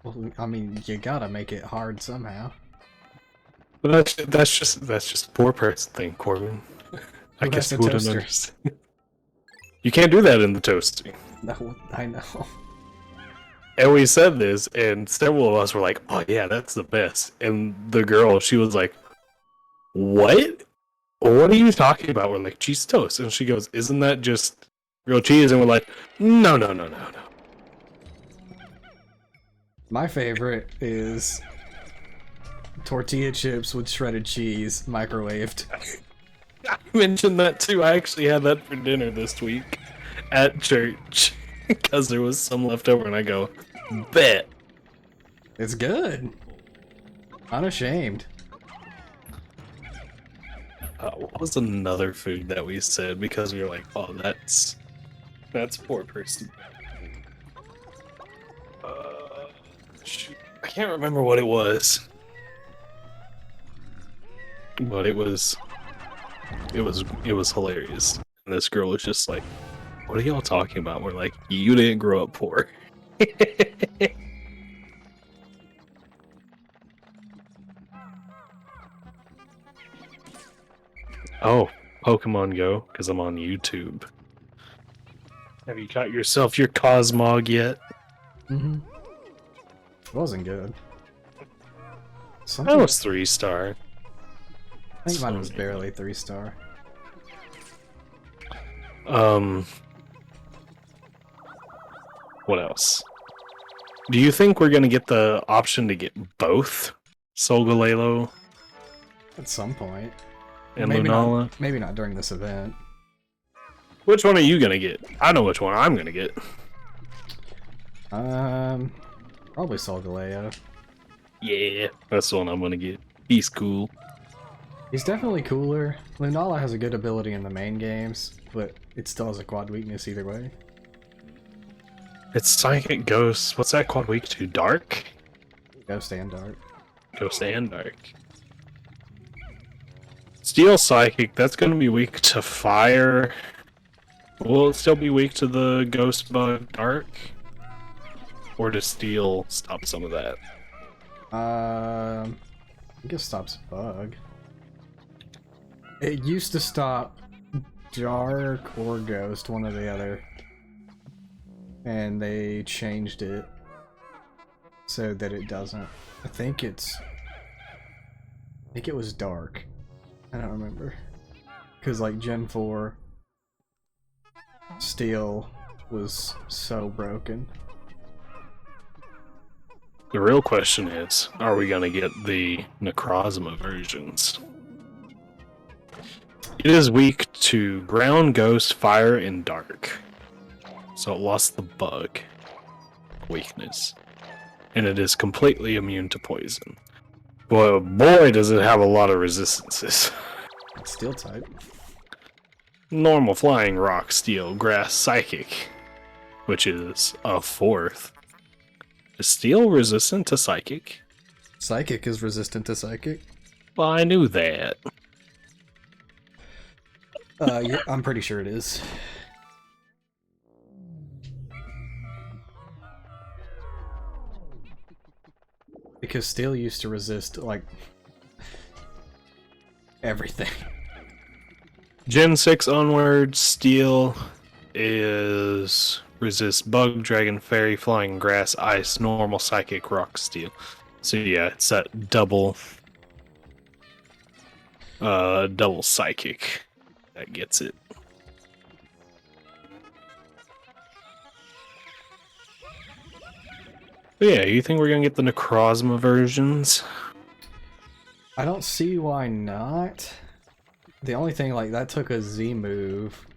Well, I mean, you gotta make it hard somehow. But that's just a poor person thing, Corbin. I Who guess has you a wouldn't toaster? understand. You can't do that in the toaster. No, I know. And we said this, and several of us were like, "Oh yeah, that's the best." And the girl, she was like, "What? What are you talking about?" We're like, "Cheese toast," and she goes, "Isn't that just real cheese?" And we're like, "No, no, no, no, no." My favorite is tortilla chips with shredded cheese, microwaved. I mentioned that too. I actually had that for dinner this week at church because there was some left over, and I go, "Bet." It's good. Unashamed. What was another food that we said because we were like, "Oh, that's poor person." Shoot, I can't remember what it was. but it was hilarious. And this girl was just like, "What are y'all talking about?" We're like, "You didn't grow up poor." Oh, Pokemon Go, because I'm on YouTube. Have you got yourself your Cosmog yet? Mm-hmm. It wasn't good. That Something. was 3-star. I think mine was barely 3-star. What else? Do you think we're gonna get the option to get both Solgaleo At some point. and Maybe Lunala? not. Maybe not during this event. Which one are you gonna get? I know which one I'm gonna get. Probably Solgaleo. Yeah, that's the one I'm gonna get. He's cool. He's definitely cooler. Lunala has a good ability in the main games, but it still has a quad weakness either way. It's Psychic Ghost. What's that quad weak to? Dark? Ghost and Dark. Ghost and Dark. Steel Psychic, that's gonna be weak to fire. Will it still be weak to the Ghost Bug Dark? Or does Steel stop some of that? I think it stops Bug. It used to stop Dark or Ghost, one or the other. And they changed it so that it doesn't. I think it was Dark. I don't remember. Because like Gen 4 Steel was so broken. The real question is, are we gonna get the Necrozma versions? It is weak to ground, ghost, fire, and dark. So it lost the bug weakness. And it is completely immune to poison. Well, boy, does it have a lot of resistances. Steel type. Normal flying, rock, steel, grass, psychic, which is a 4th. Is steel resistant to psychic? Psychic is resistant to Psychic. Well, I knew that. Yeah, I'm pretty sure it is. Because Steel used to resist, like, everything. Gen 6 onward, steel is resist bug, dragon, fairy, flying, grass, ice, normal, psychic, rock, steel. So yeah, it's that double psychic that gets it. But yeah, you think we're gonna get the Necrozma versions? I don't see why not. The only thing, like, that took a Z move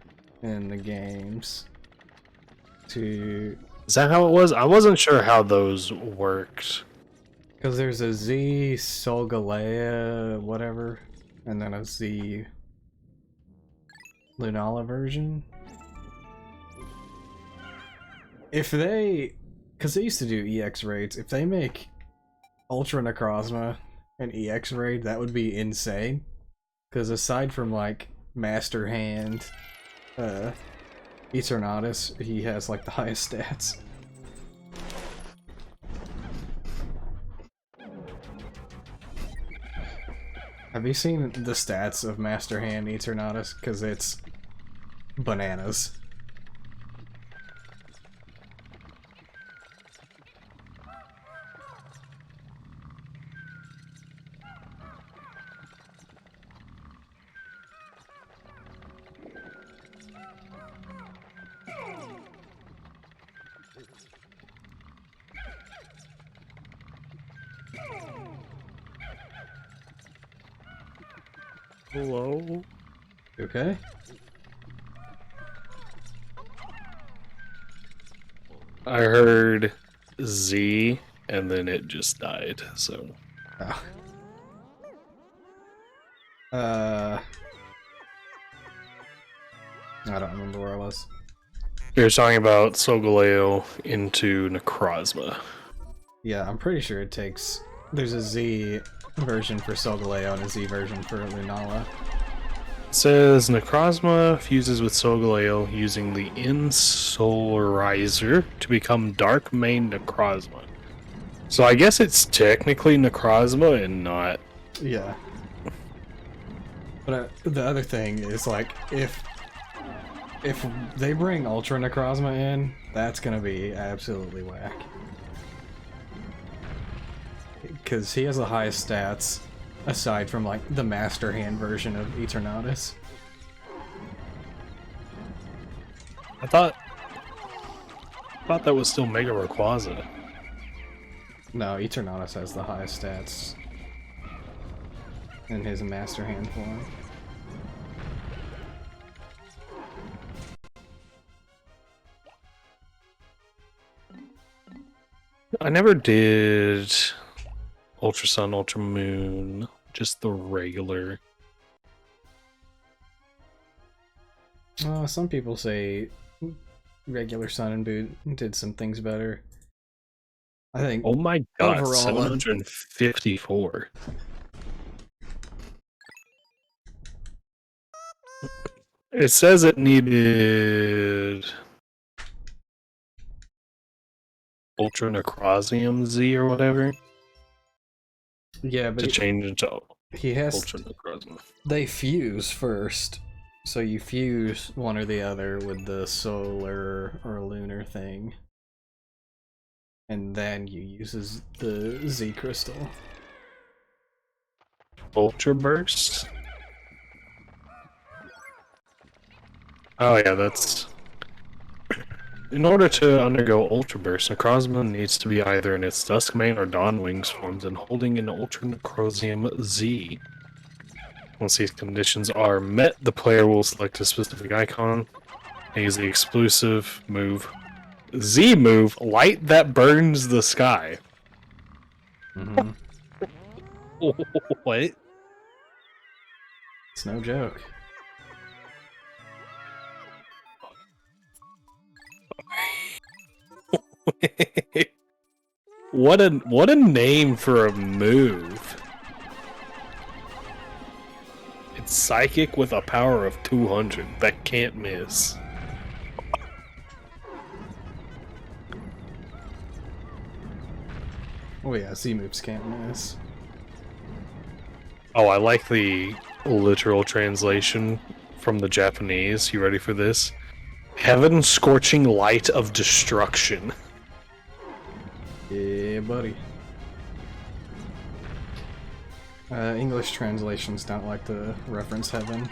in the games to... Is that how it was? I wasn't sure how those worked. Because there's a Z Solgaleo, whatever, and then a Z Lunala version. If they... Because they used to do EX raids. If they make Ultra Necrozma an EX raid, that would be insane. Because aside from, like, Master Hand, Eternatus, he has, like, the highest stats. Have you seen the stats of Master Hand Eternatus? Because it's bananas. Hello? Okay. I heard Z, and then it just died, so... Oh. I don't remember where I was. You're talking about Solgaleo into Necrozma. Yeah, I'm pretty sure it takes There's a Z version for Solgaleo and a Z version for Lunala. It says Necrozma fuses with Solgaleo using the Insolarizer to become Dark Main Necrozma. So I guess it's technically Necrozma and not. Yeah. But the other thing is, like, if they bring Ultra Necrozma in, that's gonna be absolutely whack. Because he has the highest stats, aside from, like, the Master Hand version of Eternatus. I thought that was still Mega Rayquaza. No, Eternatus has the highest stats in his Master Hand form. I never did Ultra Sun, Ultra Moon, just the regular. Some people say regular Sun and Moon did some things better. I think. Oh my god, overall, 754. It says it needed Ultra Necrosium Z or whatever Yeah, but to change into he has. Ultra Necrozma. They fuse first, so you fuse one or the other with the solar or lunar thing, and then you use the Z crystal. Ultra Burst? Oh yeah, that's... In order to undergo Ultra Burst, Necrozma needs to be either in its Duskmane or Dawn Wings forms and holding an Ultra Necrosium Z. Once these conditions are met, the player will select a specific icon and use the exclusive move Z move, Light That Burns the Sky. Mm-hmm. What? It's no joke. What a name for a move. It's psychic with a power of 200 that can't miss. Oh yeah, Z moves can't miss. Oh, I like the literal translation from the Japanese. You ready for this? Heaven scorching light of destruction. Yeah, buddy. English translations don't like to reference heaven.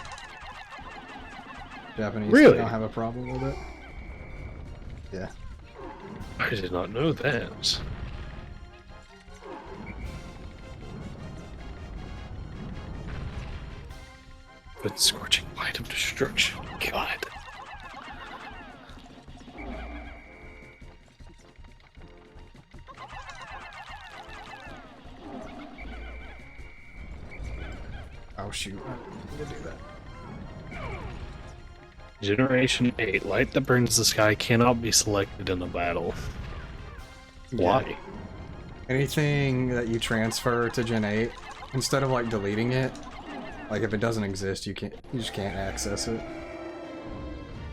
Japanese Really? don't have a problem with it. Yeah. I did not know that. But scorching light of destruction. God. Oh shoot, I need to do that. Generation 8. Light that burns the sky cannot be selected in a battle. Why? Yeah. Anything that you transfer to Gen 8, instead of like deleting it, like if it doesn't exist, you just can't access it.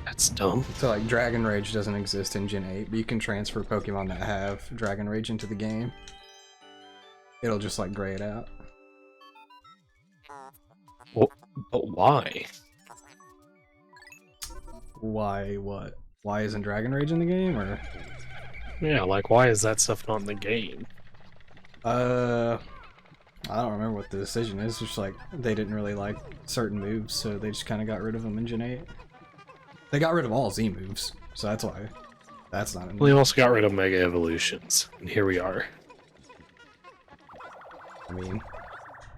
That's dumb. So like Dragon Rage doesn't exist in Gen 8, but you can transfer Pokemon that have Dragon Rage into the game. It'll just like gray it out. Well, but why? Why what? Why isn't Dragon Rage in the game, or? Yeah, like why is that stuff not in the game? I don't remember what the decision is. Just like they didn't really like certain moves, so they just kind of got rid of them in Gen 8. They got rid of all Z moves, so that's why that's not in. We also got rid of Mega Evolutions, and here we are. I mean,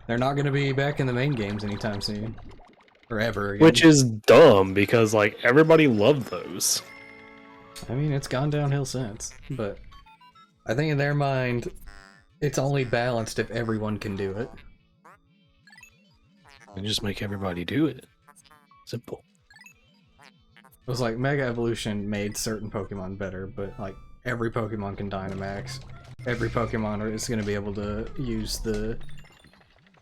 they're not going to be back in the main games anytime soon, or ever again. Which is dumb because like everybody loved those. I mean, it's gone downhill since, but I think in their mind, it's only balanced if everyone can do it. And just make everybody do it. Simple. It was like Mega Evolution made certain Pokemon better, but like every Pokemon can Dynamax. every Pokemon is going to be able to use the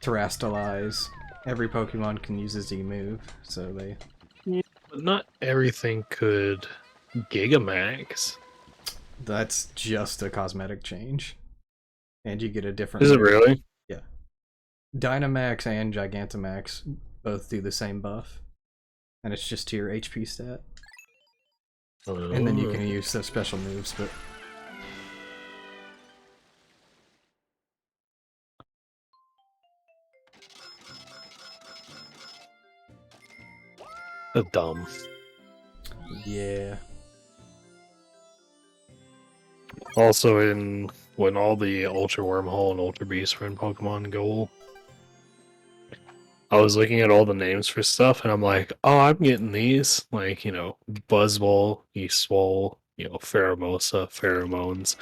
Terrastalize. Every Pokemon can use a Z move, so they... But not everything could Gigamax. That's just a cosmetic change. And you get a different... Is it really? Yeah. Dynamax and Gigantamax both do the same buff. And it's just to your HP stat. And then you can use the special moves, but... Dumb. Yeah. Also, when all the Ultra Wormhole and Ultra Beast were in Pokemon Go, I was looking at all the names for stuff, and I'm like, oh, I'm getting these. Like, you know, Buzzball, Eastwall, you know, Pheromosa, Pheromones.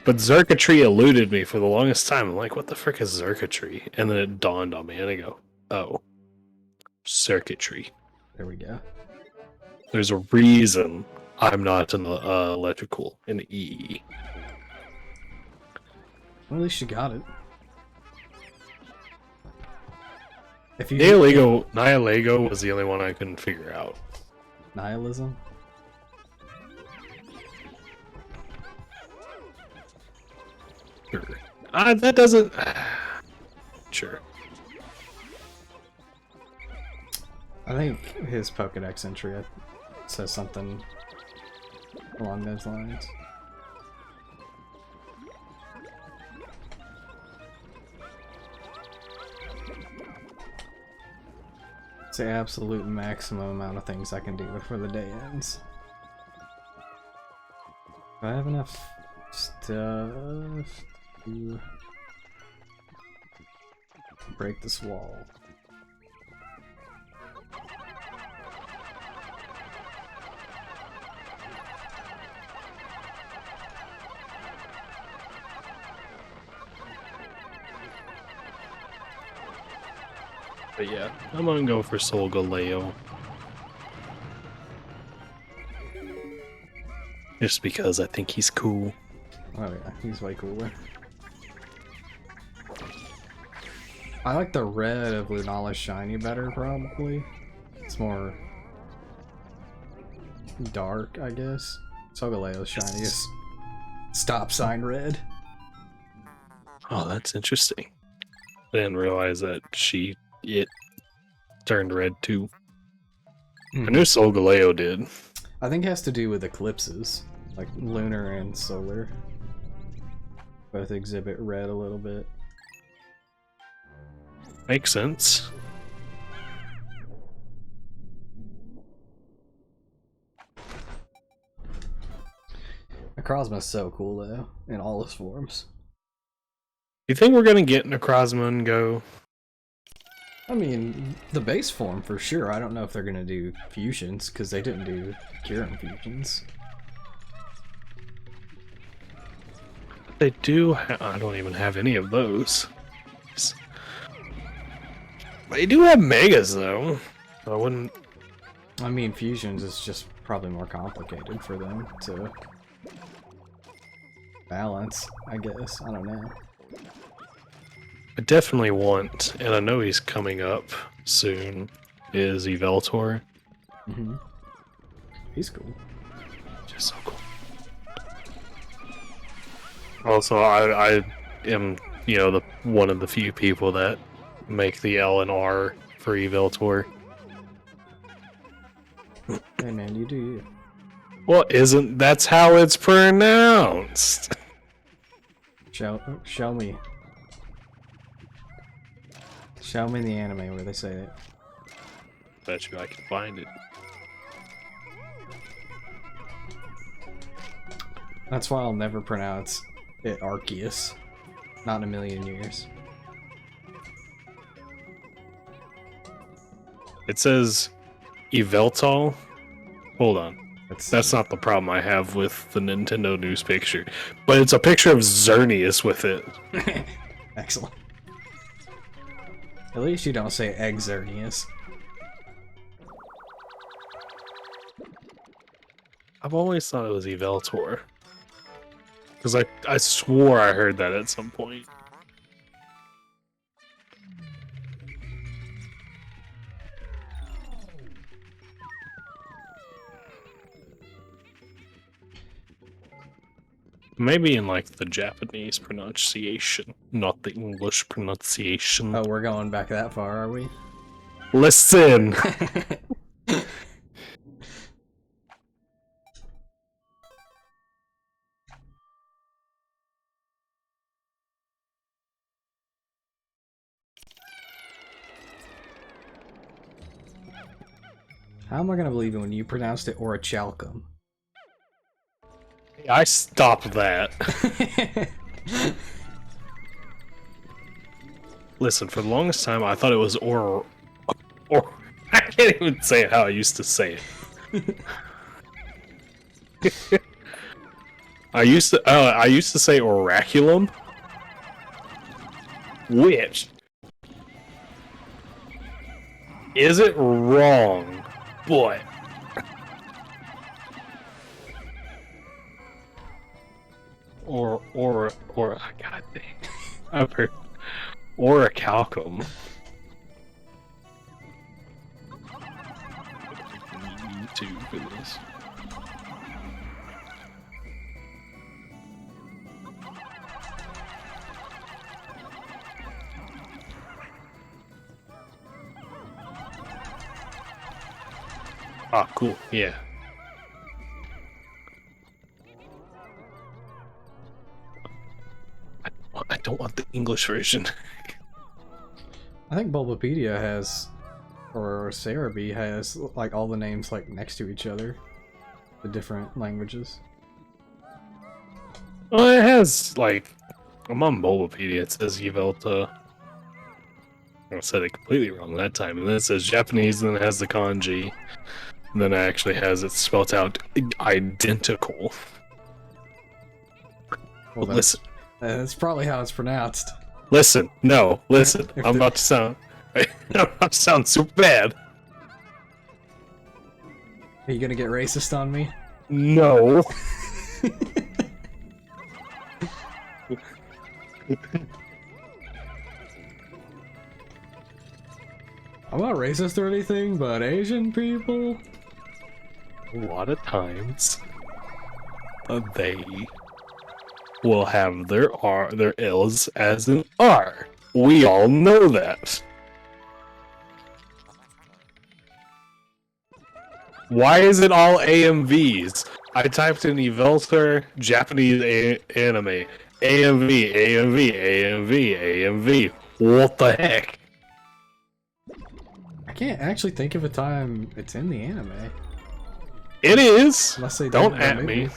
But Xurkitree eluded me for the longest time. I'm like, what the frick is Xurkitree? And then it dawned on me, and I go, oh, Circuitry. There we go. There's a reason I'm not in the electrical in the EE. Well, at least you got it. If you Nihilego was the only one I couldn't figure out. Nihilism? Sure. That doesn't... Sure. I think his Pokedex entry says something along those lines. It's the absolute maximum amount of things I can do before the day ends. Do I have enough stuff to break this wall? But yeah, I'm gonna go for Solgaleo. Just because I think he's cool. Oh yeah, he's way cooler. I like the red of Lunala's shiny better, probably. It's more dark, I guess. Solgaleo's shiny is stop sign red. Oh, that's interesting. I didn't realize that it turned red too. I knew Solgaleo did. I think it has to do with eclipses, like lunar and solar. Both exhibit red a little bit. Makes sense. Necrozma's so cool though, in all its forms. You think we're gonna get Necrozma and go? I mean, the base form for sure. I don't know if they're gonna do fusions, because they didn't do Kyurem fusions. They do. I don't even have any of those. They do have Megas though. I wouldn't. I mean, fusions is just probably more complicated for them to balance, I guess. I don't know. I definitely want, and I know he's coming up soon, is Yveltor. Mm-hmm. He's cool. Just so cool. Also, I am, you know, one of the few people that make the L and R for Yveltor. Hey man, you do you. Well, that's how it's pronounced? Show me. Show me the anime where they say it. Bet you I can find it. That's why I'll never pronounce it Arceus. Not in a million years. It says Yveltal. Hold on. That's see. not the problem I have with the Nintendo news picture. But it's a picture of Xerneas with it. Excellent. At least you don't say Exernius. I've always thought it was Yveltor. Because I swore I heard that at some point. Maybe in like the Japanese pronunciation, not the English pronunciation. Oh, we're going back that far, are we? Listen! How am I gonna believe it when you pronounced it orichalcum? I stopped that. Listen, for the longest time I thought it was or I can't even say it how I used to say it. I used to say oraculum, which isn't wrong, but or god dang, I've heard orichalcum. YouTube for this. Ah, cool. Yeah. I don't want the English version. I think Bulbapedia has, or Cerebi has, like all the names like next to each other, the different languages. Well, it has like I'm on Bulbapedia. It says Yvelta. I said it completely wrong that time, and then it says Japanese, and then it has the kanji, and then it actually has it spelled out identical. Well, Listen. That's probably how it's pronounced. Listen, no, listen. If I'm the- about to sound. I'm about to sound super bad. Are you gonna get racist on me? No. I'm not racist or anything, but Asian people? A lot of times, they will have their L's as an R. We all know that. Why is it all AMVs? I typed in Evelter Japanese anime. AMV, AMV, AMV, AMV. What the heck? I can't actually think of a time it's in the anime. It is. Unless they Don't did it in at the me. movie.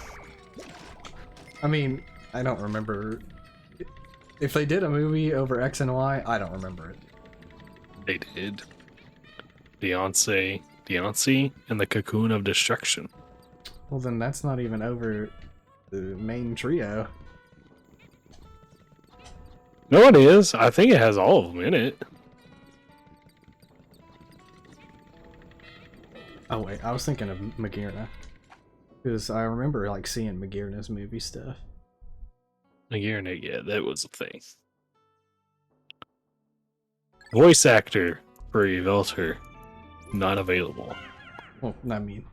I mean, I don't remember. If they did a movie over X and Y, I don't remember it. They did. Beyonce, and the Cocoon of Destruction. Well, then that's not even over the main trio. No, it is. I think it has all of them in it. Oh wait, I was thinking of Magirna. Because I remember like seeing Magirna's movie stuff. Again, yeah, that was a thing. Voice actor for Yvelter, not available. Well, I mean,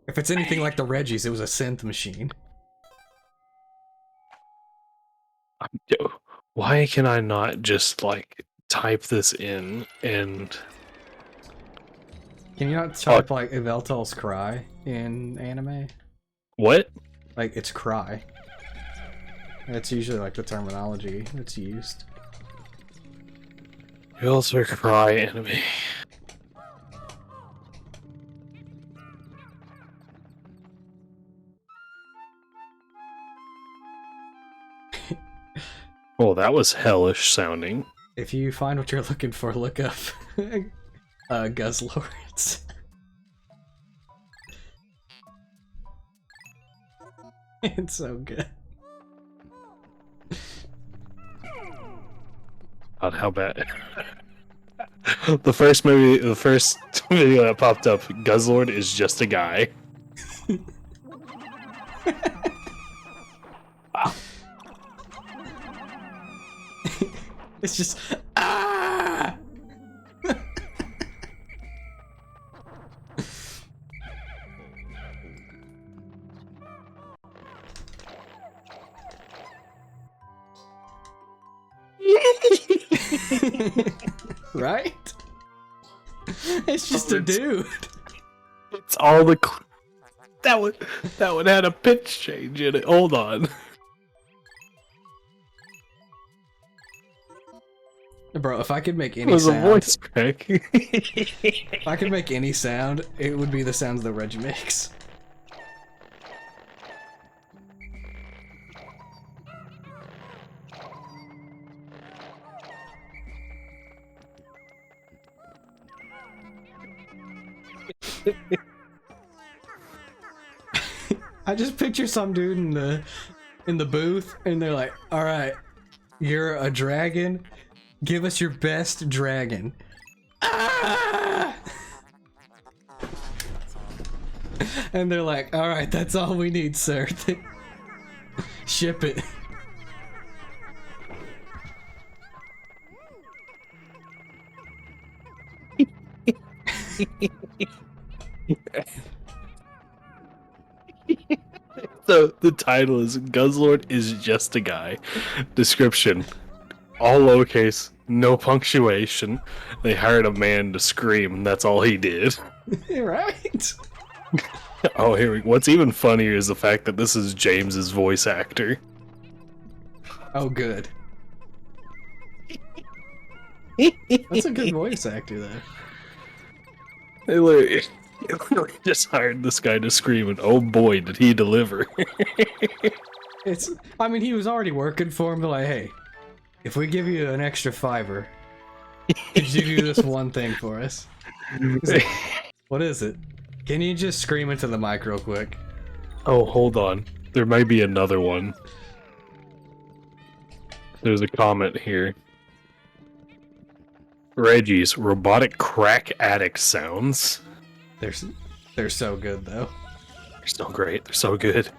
if it's anything like the Reggies, it was a synth machine. Why can I not just like type this in and Can you not type like Yveltal's cry in anime? what? Like it's cry. That's usually like the terminology that's used. Yvelter cry anime. Oh, that was hellish sounding. If you find what you're looking for, look up Guzzlords. It's so good. God, how bad. The first video that popped up, Guzzlord is just a guy. It's just ah. Right? It's just a dude. It's all the that one had a pitch change in it. Hold on. Bro, if I could make It any was a sound, voice crack. if I could make any sound, it would be the sounds that Reggie makes. I just picture some dude in the booth, and they're like, "All right, you're a dragon. Give us your best dragon." Ah! And they're like, "All right, that's all we need, sir. Ship it." So the title is Guzzlord is just a guy. Description: all lowercase, no punctuation. They hired a man to scream, and that's all he did. Right? Oh, here we go. What's even funnier is the fact that this is James's voice actor. Oh, good. That's a good voice actor, though. They literally just hired this guy to scream, and oh boy, did he deliver. I mean, he was already working for him, but like, hey, if we give you an extra $5, could you do this one thing for us? He's like, what is it? Can you just scream into the mic real quick? Oh, hold on. There might be another one. There's a comment here. Reggie's robotic crack addict sounds. They're so good, though. They're so great. They're so good.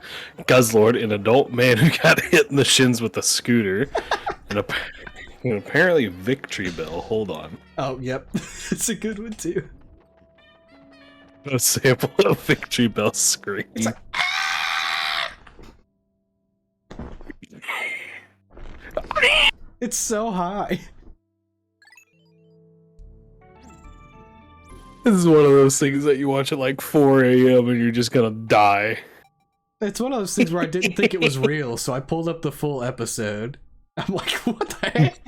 Guzzlord, an adult man who got hit in the shins with a scooter. and apparently Victory Bell. Hold on. Oh, yep. It's a good one, too. A sample of Victory Bell scream. It's like, it's so high. This is one of those things that you watch at like 4 a.m. and you're just gonna die. It's one of those things where I didn't think it was real, so I pulled up the full episode. I'm like, what the heck?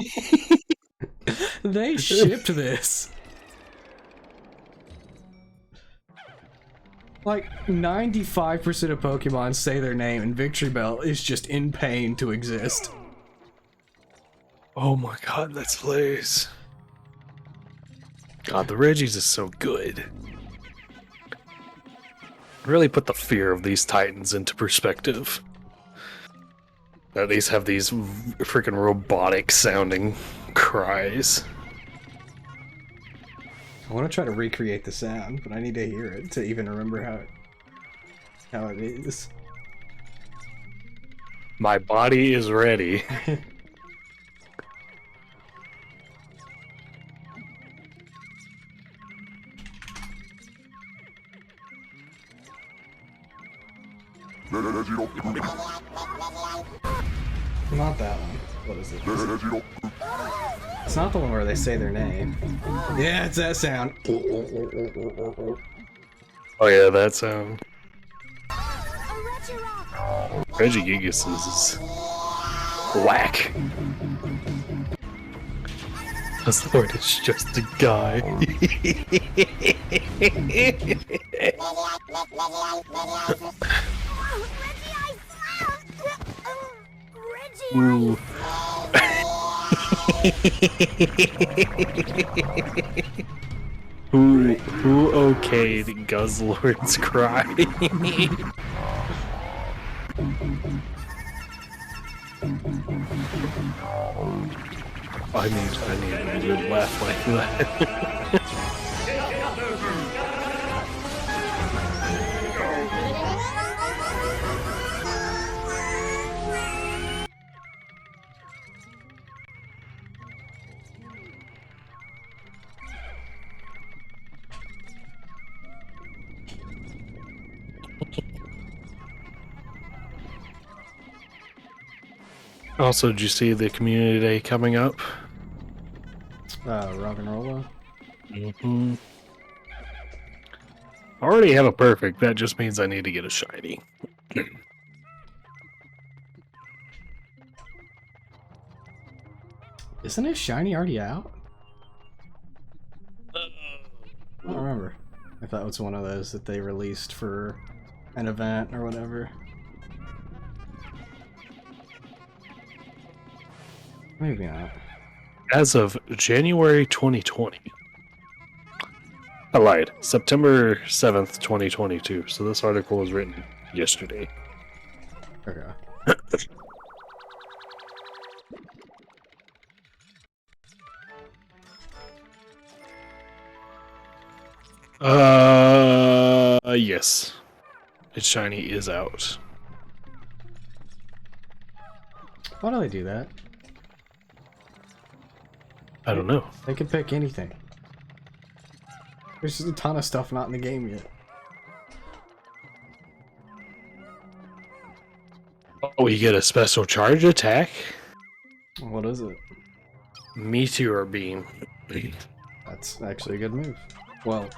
They shipped this. Like, 95% of Pokemon say their name, and Victory Bell is just in pain to exist. Oh my god, that's hilarious. God, the Reggies is so good. Really put the fear of these Titans into perspective. That these have these freaking robotic sounding cries. I want to try to recreate the sound, but I need to hear it to even remember how it is. My body is ready. Not that one. What is it? It's not the one where they say their name. Yeah, it's that sound. Oh yeah, that sound. Regigigas is whack. Guzzlord is just a guy. Ooh. who okayed Guzzlord's cry? I need a good laugh like that. Also, did you see the community day coming up? Rock and roll. Mm-hmm. I already have a perfect. That just means I need to get a shiny. Isn't his shiny already out? I don't remember if that was one of those that they released for an event or whatever. Maybe not. As of January 2020. I lied. September 7th, 2022. So this article was written yesterday. Okay. Yes. Its shiny is out. Why do they do that? I don't know. They could pick anything. There's just a ton of stuff not in the game yet. Oh, you get a special charge attack? What is it? Meteor Beam. That's actually a good move. Well,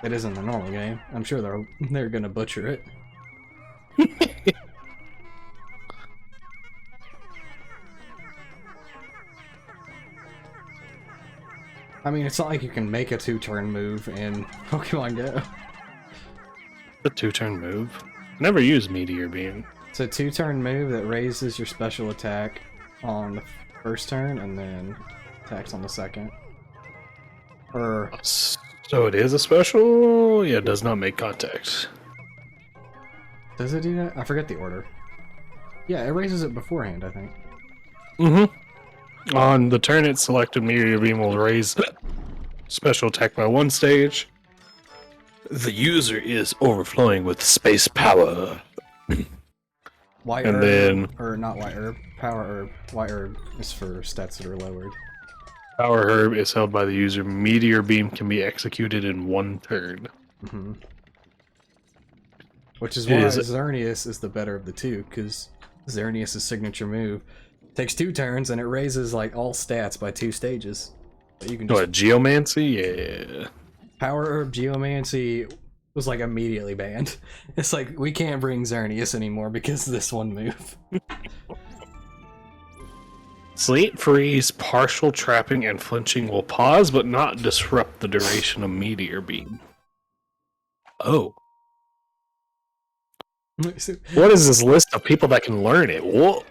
it is in the normal game. I'm sure they're gonna butcher it. I mean, it's not like you can make a 2-turn move in Pokemon Go. A 2-turn move? Never used Meteor Beam. It's a 2-turn move that raises your special attack on the first turn and then attacks on the second. Or So it is a special? Yeah, it does not make contact. does it do that? I forget the order. Yeah, it raises it beforehand, I think. Mm-hmm. On the turn it selected, Meteor Beam will raise special attack by 1 stage. The user is overflowing with space power. White And herb, then- or not white herb, power herb. White herb is for stats that are lowered. Power Herb is held by the user. Meteor Beam can be executed in 1 turn. Mm-hmm. Which is It why is- Xerneas is the better of the two, because Xerneas' signature move takes 2 turns and it raises like all stats by 2 stages. So you can just What, Geomancy? Yeah. Power Herb Geomancy was like immediately banned. It's like we can't bring Xerneas anymore because of this one move. Sleep, Freeze, Partial Trapping, and Flinching will pause but not disrupt the duration of Meteor Beam. Oh. What is this list of people that can learn it? Whoa.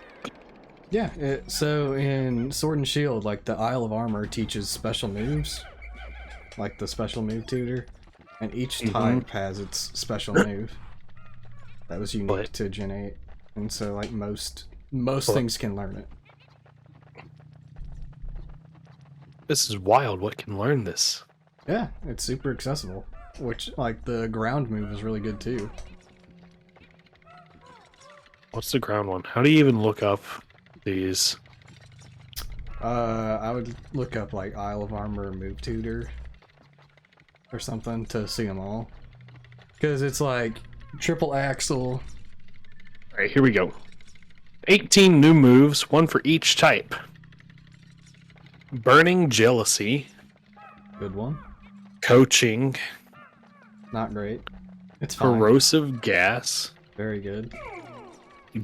Yeah, so in Sword and Shield, like the Isle of Armor teaches special moves, like the special move tutor, and each type has its special move that was unique What? to Gen 8, and so like most things can learn it. This is wild. What can learn this? Yeah, it's super accessible, which like the ground move is really good too. What's the ground one? How do you even look up these? I would look up like Isle of Armor move tutor or something to see them all, because it's like triple axle. Alright, here we go. 18 new moves, 1 for each type. Burning Jealousy, Good one. Coaching, Not great. It's fine. Corrosive Gas, Very good.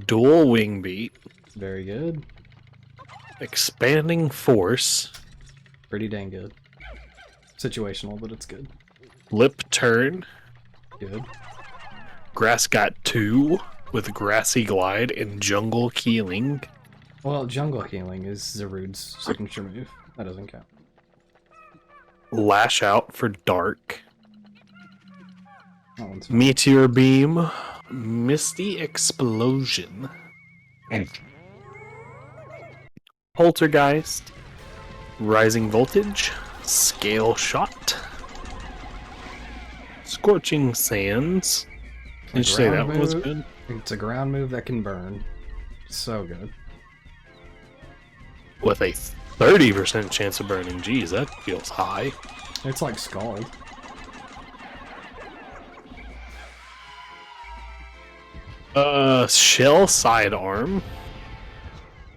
Dual Wing Beat, Very good. Expanding Force, Pretty dang good. Situational, but it's good. Lip Turn, Good. Grass Got 2 with Grassy Glide and Jungle Healing. Well, Jungle Healing is Zarude's signature move. That doesn't count. Lash Out for Dark, That one's Meteor Beam, Misty Explosion, Poltergeist, Rising Voltage, Scale Shot, Scorching Sands. Did you say that ground one was move. good? It's a ground move that can burn. So good. With a 30% chance of burning. Geez, that feels high. It's like Scald. Shell Sidearm,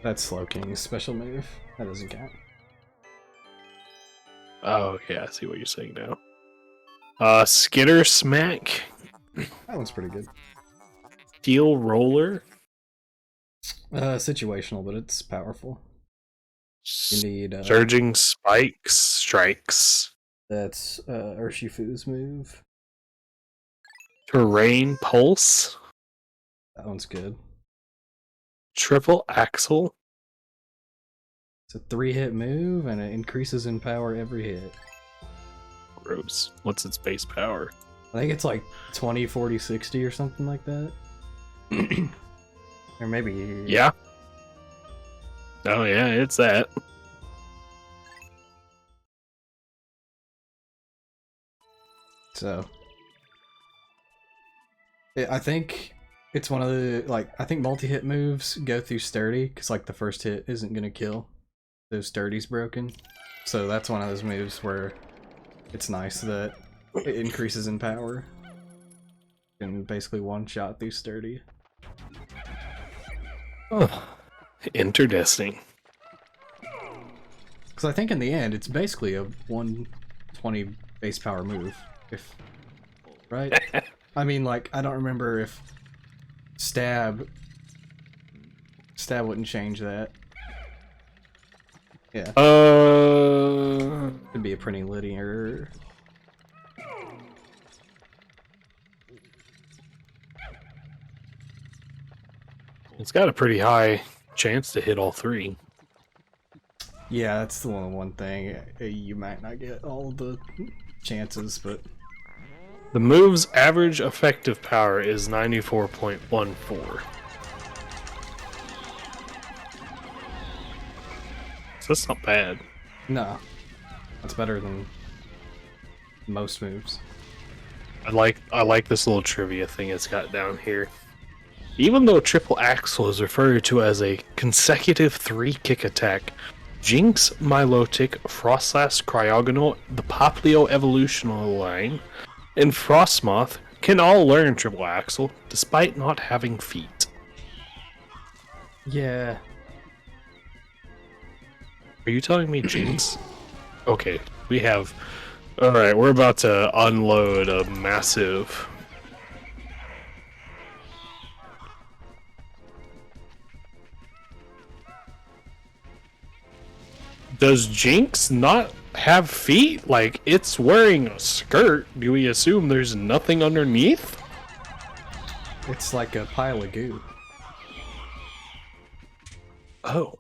That's Slowking's special move. That doesn't count. Oh, yeah, I see what you're saying now. Skitter Smack, That one's pretty good. Steel Roller, Situational, but it's powerful. You need Surging Spikes, Strikes, that's Urshifu's move. Terrain Pulse, That one's good. Triple Axle, It's a 3-hit move, and it increases in power every hit. gross. What's its base power? I think it's like 20, 40, 60 or something like that. Or maybe... Yeah. Oh yeah, it's that. So... I think it's one of the... Like, I think multi-hit moves go through Sturdy, because like the first hit isn't gonna kill. So Sturdy's broken. So that's one of those moves where it's nice that it increases in power. And basically one-shot through Sturdy. Oh, interesting. Because I think in the end, it's basically a 120 base power move. If right? I mean, like, I don't remember if Stab wouldn't change that. Yeah. Could be a pretty linear. It's got a pretty high chance to hit all three. Yeah, that's the one thing. You might not get all the chances, but The move's average effective power is 94.14. So that's not bad. no, that's better than most moves. I like this little trivia thing it's got down here. Even though Triple Axle is referred to as a consecutive 3-kick attack, Jinx, Milotic, Frostlass, Cryogonal, the Poplio evolutional line, and Frostmoth can all learn Triple Axle despite not having feet. Yeah. Are you telling me Jinx? Okay, we have... Alright, we're about to unload a massive... Does Jinx not have feet? Like, it's wearing a skirt. Do we assume there's nothing underneath? It's like a pile of goo. Oh.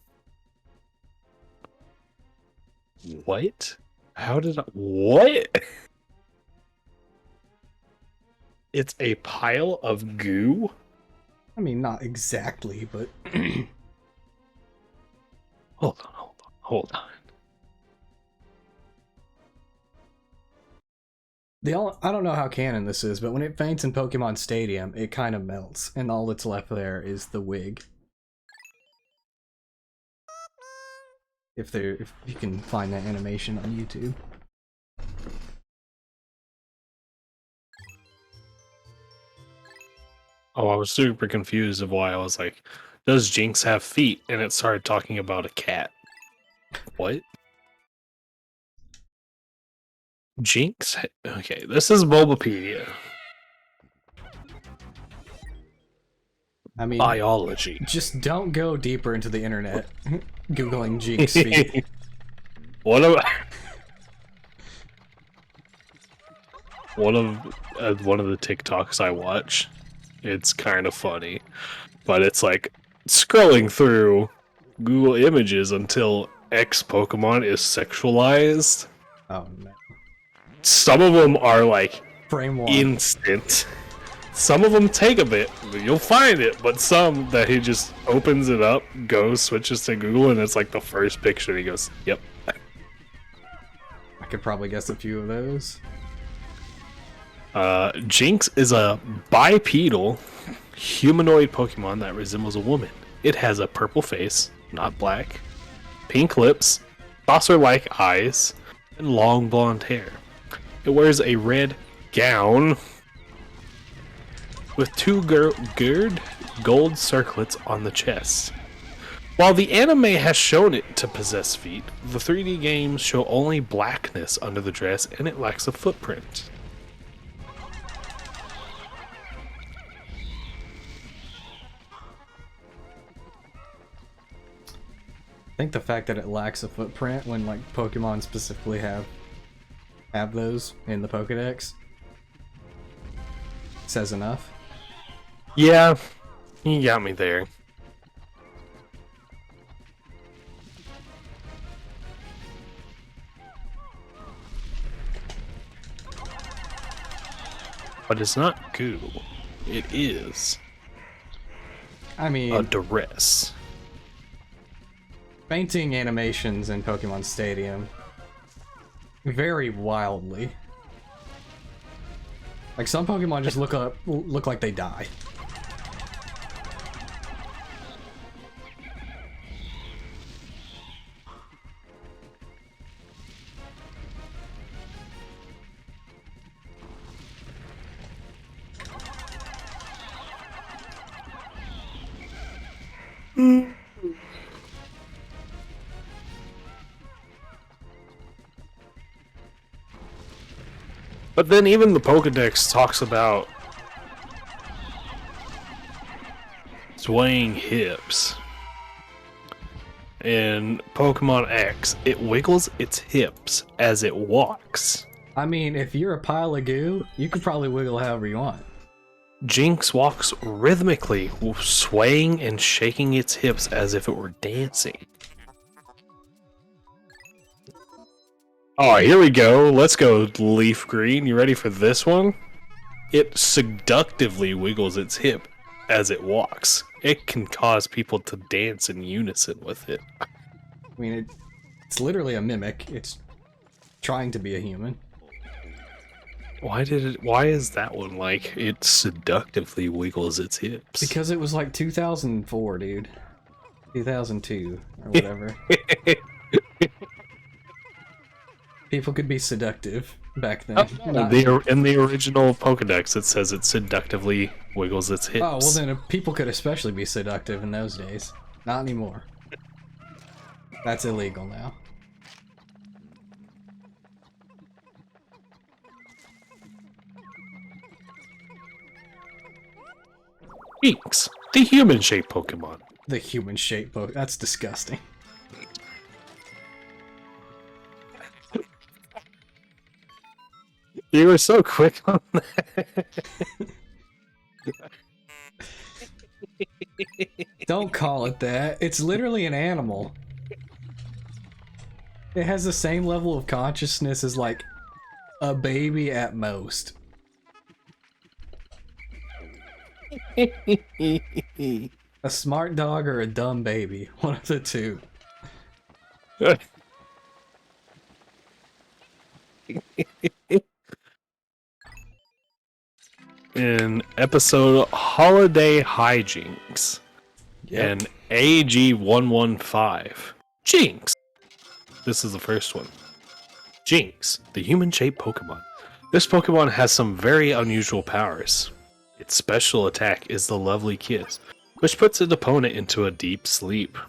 What? How did I... What? It's a pile of goo? I mean, not exactly, but... Hold on. I don't know how canon this is, but when it faints in Pokemon Stadium, it kind of melts, and all that's left there is the wig. If you can find that animation on YouTube. Oh, I was super confused of why I was like, does Jinx have feet? And it started talking about a cat. What? Jinx? Okay, this is Bulbapedia. I mean, Biology. just don't go deeper into the internet. Googling Jinx feet. One of the TikToks I watch, it's kind of funny, but it's like scrolling through Google Images until X Pokemon is sexualized. Oh no. Some of them are like Frame 1. instant. Some of them take a bit. You'll find it, but some that he just opens it up, goes, switches to Google, and it's like the first picture. He goes, "Yep." I could probably guess a few of those. Jinx is a bipedal humanoid Pokemon that resembles a woman. It has a purple face, not black, pink lips, saucer-like eyes, and long blonde hair. It wears a red gown with two gold circlets on the chest. While the anime has shown it to possess feet, the 3D games show only blackness under the dress and it lacks a footprint. I think the fact that it lacks a footprint when like Pokemon specifically have those in the Pokedex says enough. Yeah, you got me there. But it's not goo. It is I mean, a duress. fainting animations in Pokemon Stadium vary wildly. Like some Pokemon just look like they die. But then even the Pokedex talks about swaying hips. In Pokemon X, it wiggles its hips as it walks. I mean, if you're a pile of goo, you could probably wiggle however you want. Jinx walks rhythmically, swaying and shaking its hips as if it were dancing. Oh, here we go. Let's go, Leaf Green. You ready for this one? It seductively wiggles its hip as it walks. It can cause people to dance in unison with it. I mean, it's literally a mimic. It's trying to be a human. Why is that one like it seductively wiggles its hips? Because it was like 2004, dude. 2002, or whatever. People could be seductive back then. In the original Pokedex, it says it seductively wiggles its hips. Oh, well then people could especially be seductive in those days. Not anymore. That's illegal now. Jinx, the human-shaped Pokemon. The human-shaped Pokemon. That's disgusting. You were so quick on that. Don't call it that. It's literally an animal. It has the same level of consciousness as, like, a baby at most. A smart dog or a dumb baby. One of the two. In episode Holiday Hijinks and AG115. Jinx! This is the first one. Jinx, the human-shaped Pokemon. This Pokemon has some very unusual powers. Its special attack is the Lovely Kiss, which puts its opponent into a deep sleep.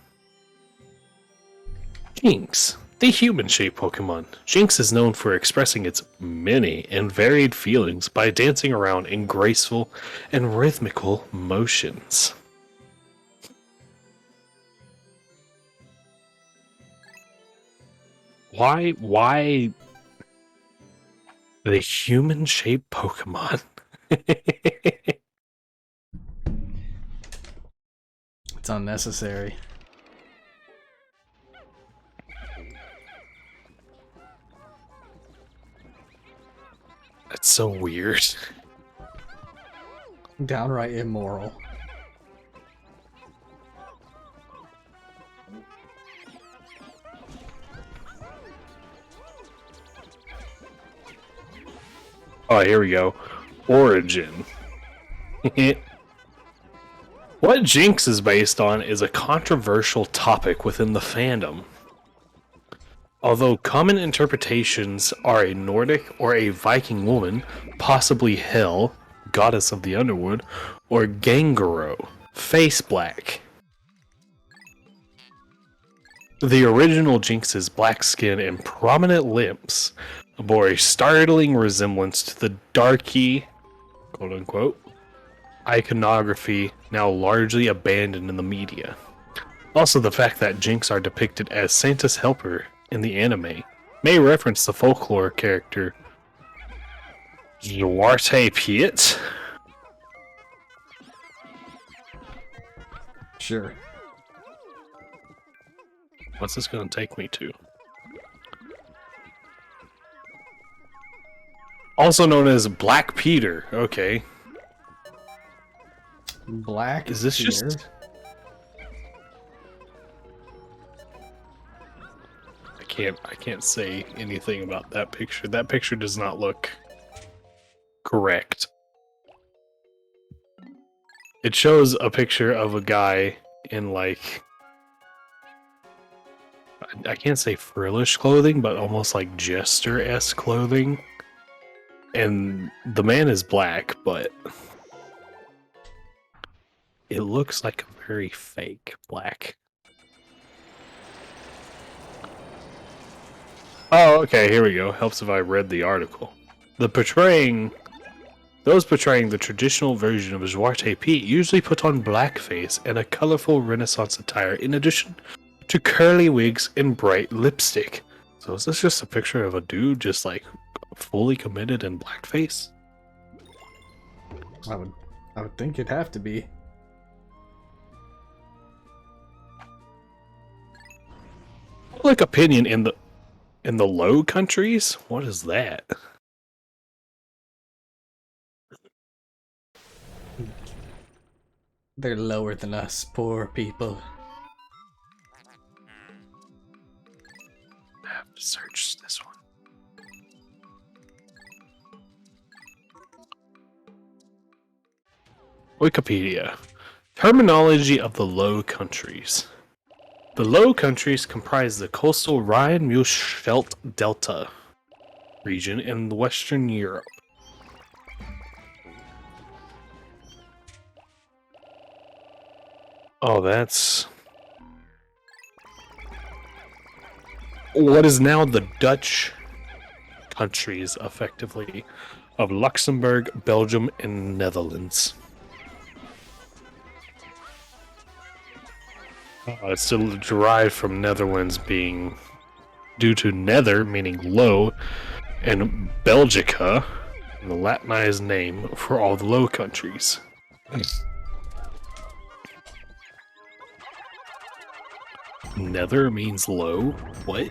Jinx, the human-shaped Pokemon. Jinx is known for expressing its many and varied feelings by dancing around in graceful and rhythmical motions. Why the human-shaped Pokemon? It's unnecessary. That's so weird. Downright immoral. Oh, here we go. Origin. What Jinx is based on is a controversial topic within the fandom. Although common interpretations are a Nordic or a Viking woman, possibly Hel, goddess of the underworld, or Ganguro, face black. The original Jinx's black skin and prominent limbs bore a startling resemblance to the darky, quote-unquote, iconography now largely abandoned in the media. Also, the fact that Jinx are depicted as Santa's helper in the anime may reference the folklore character Zwarte Piet. Sure. What's this going to take me to? Also known as Black Peter. Okay. Black. Is this Peter. just... I can't say anything about that picture. That picture does not look correct. It shows a picture of a guy in, like, I can't say frillish clothing, but almost like jester-esque clothing. And the man is black, but it looks like a very fake black. Oh, okay, here we go. Helps if I read the article. Those portraying the traditional version of Zwarte Piet usually put on blackface and a colorful Renaissance attire in addition to curly wigs and bright lipstick. So is this just a picture of a dude just like fully committed in blackface? I would think it'd have to be. Public opinion in the Low Countries? What is that? They're lower than us, poor people. I have to search this one. Wikipedia. Terminology of the Low Countries. The Low Countries comprise the coastal Rhine-Maas-Scheldt Delta region in Western Europe. Oh, that's what is now the Dutch countries, effectively, of Luxembourg, Belgium, and Netherlands. It's still derived from Netherlands being due to nether, meaning low, and Belgica, the Latinized name for all the Low Countries. Nether means low? What?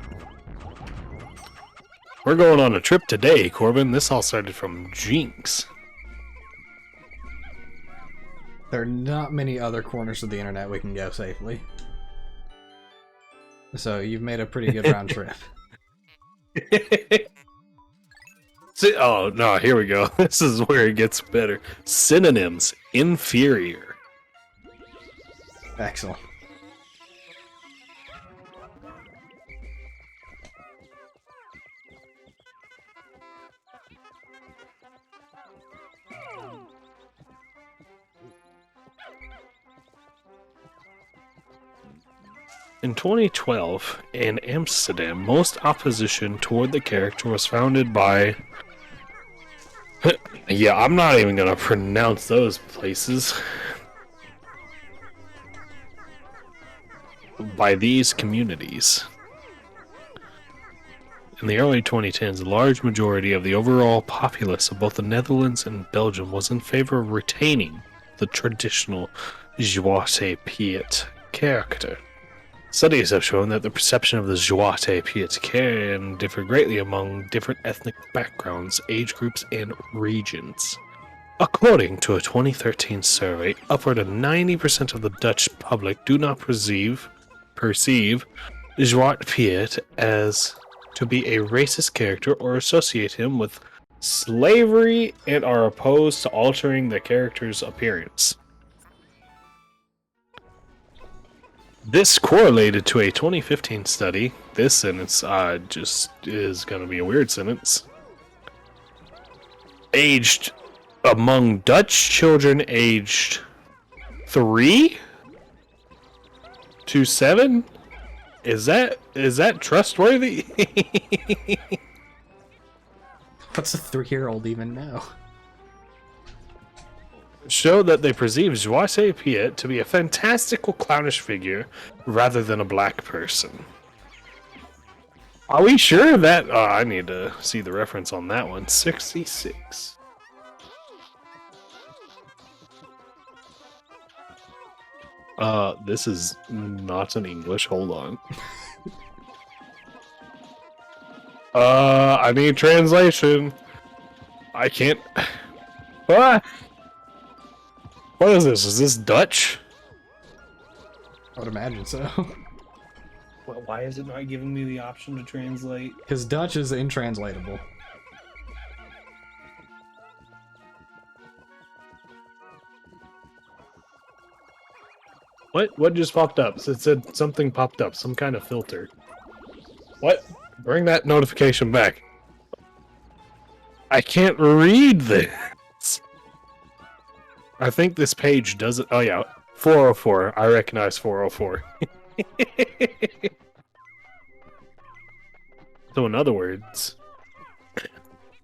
We're going on a trip today, Corbin. This all started from Jinx. There are not many other corners of the internet we can go safely. So you've made a pretty good round trip. Oh, no, here we go. This is where it gets better. Synonyms. Inferior. Excellent. In 2012, in Amsterdam, most opposition toward the character was founded by... yeah, I'm not even gonna pronounce those places. By these communities. In the early 2010s, a large majority of the overall populace of both the Netherlands and Belgium was in favor of retaining the traditional Zwarte Piet character. Studies have shown that the perception of the Zwarte Piet can differ greatly among different ethnic backgrounds, age groups, and regions. According to a 2013 survey, upward of 90% of the Dutch public do not perceive Zwarte Piet as to be a racist character or associate him with slavery and are opposed to altering the character's appearance. This correlated to a 2015 study. This sentence just is going to be a weird sentence. Aged among Dutch children aged 3 to 7 Is that trustworthy? What's a 3-year-old even know? Show that they perceive Joie Piet to be a fantastical clownish figure rather than a black person. Are we sure of that? Oh, I need to see the reference on that one. 66. This is not in English. Hold on. I need translation. I can't. What? What is this? Is this Dutch? I would imagine so. Well, why is it not giving me the option to translate? Because Dutch is intranslatable. What just popped up? It said something popped up, some kind of filter. What? Bring that notification back. I can't read this. I think this page doesn't. Oh yeah, 404. I recognize 404. So in other words,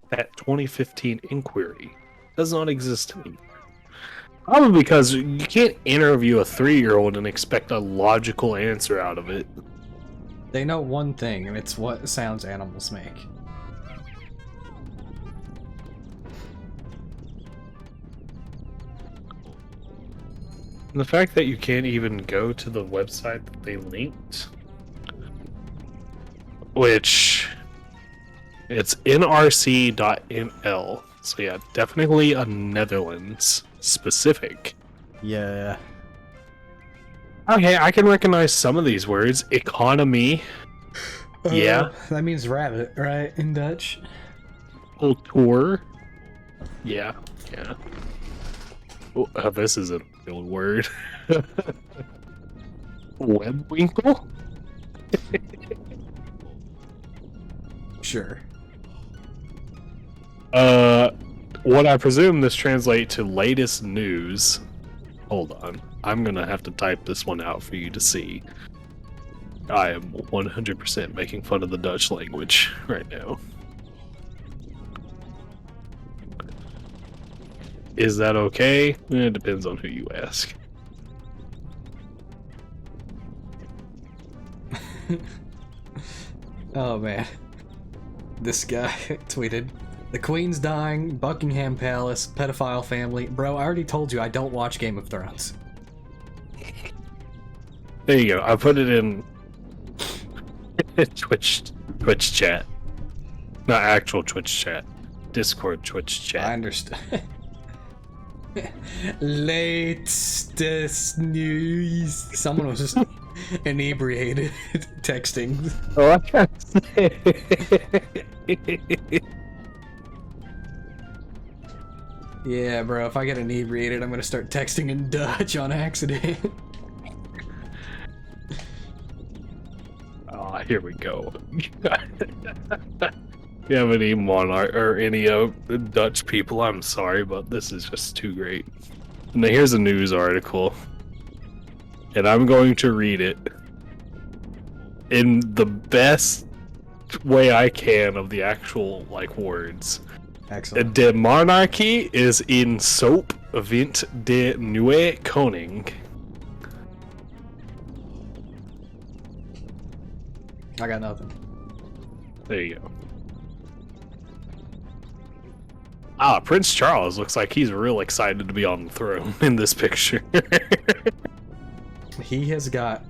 that 2015 inquiry does not exist anymore. Probably because you can't interview a 3-year-old and expect a logical answer out of it. They know one thing, and it's what sounds animals make. And the fact that you can't even go to the website that they linked, which it's nrc.nl. So yeah, definitely a Netherlands specific. Yeah. Okay, I can recognize some of these words. Economy. Yeah. That means rabbit, right? In Dutch. Cultuur. Yeah. Oh, this is a real word. Webwinkle? Sure. What I presume this translates to latest news. Hold on. I'm gonna have to type this one out for you to see. I am 100% making fun of the Dutch language right now. Is that okay? It depends on who you ask. Oh man. This guy tweeted, "The Queen's dying, Buckingham Palace, pedophile family." Bro, I already told you I don't watch Game of Thrones. There you go. I put it in Twitch chat. Not actual Twitch chat. Discord Twitch chat. I understand. Latest news. Someone was just inebriated texting. Oh, I can't say. Yeah, bro, if I get inebriated, I'm gonna start texting in Dutch on accident. Oh, here we go. You have any monarch or any Dutch people? I'm sorry, but this is just too great. And here's a news article, and I'm going to read it in the best way I can of the actual words. Excellent. De monarchie is in soap vint de nieuwe koning. I got nothing. There you go. Ah, Prince Charles looks like he's real excited to be on the throne in this picture. He has got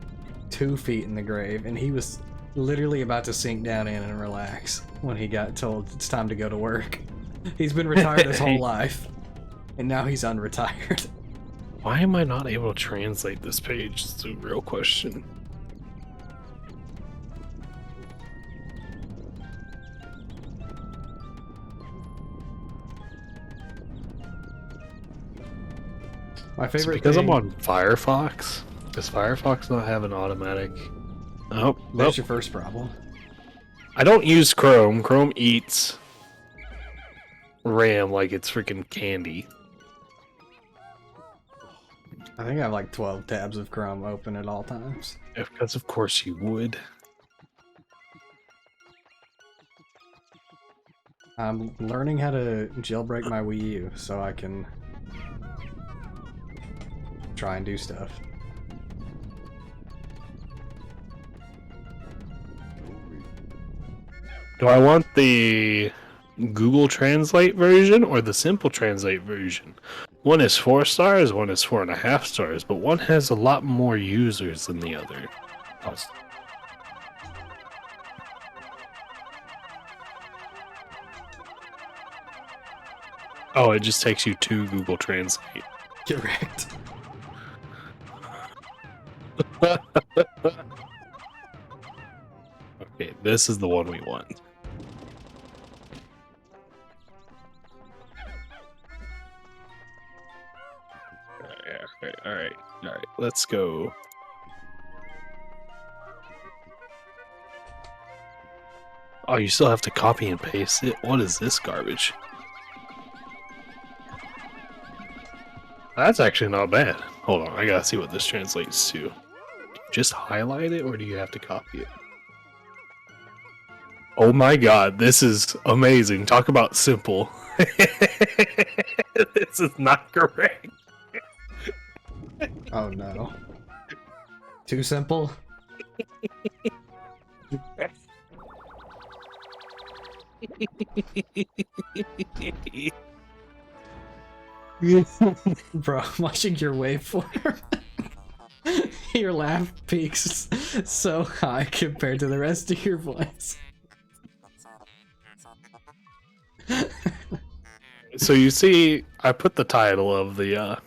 2 feet in the grave, and he was literally about to sink down in and relax when he got told it's time to go to work. He's been retired his whole life, and now he's unretired. Why am I not able to translate this page? It's a real question. My favorite because thing, I'm on Firefox. Does Firefox not have an automatic? Oh, That's your first problem. I don't use Chrome. Chrome eats RAM like it's freaking candy. I think I have like 12 tabs of Chrome open at all times. Because of course you would. I'm learning how to jailbreak my Wii U so I can try and do stuff. Do I want the Google Translate version or the Simple Translate version? One is 4 stars, one is 4.5 stars, but one has a lot more users than the other. Oh, it just takes you to Google Translate. Correct. Okay, this is the one we want. Alright. Let's go. Oh, you still have to copy and paste it? What is this garbage? That's actually not bad. Hold on, I gotta see what this translates to. Just highlight it, or do you have to copy it? Oh my god, this is amazing. Talk about simple. This is not correct. Oh no. Too simple? Bro, I'm watching your waveform. Your laugh peaks so high compared to the rest of your voice. So you see, I put the title of the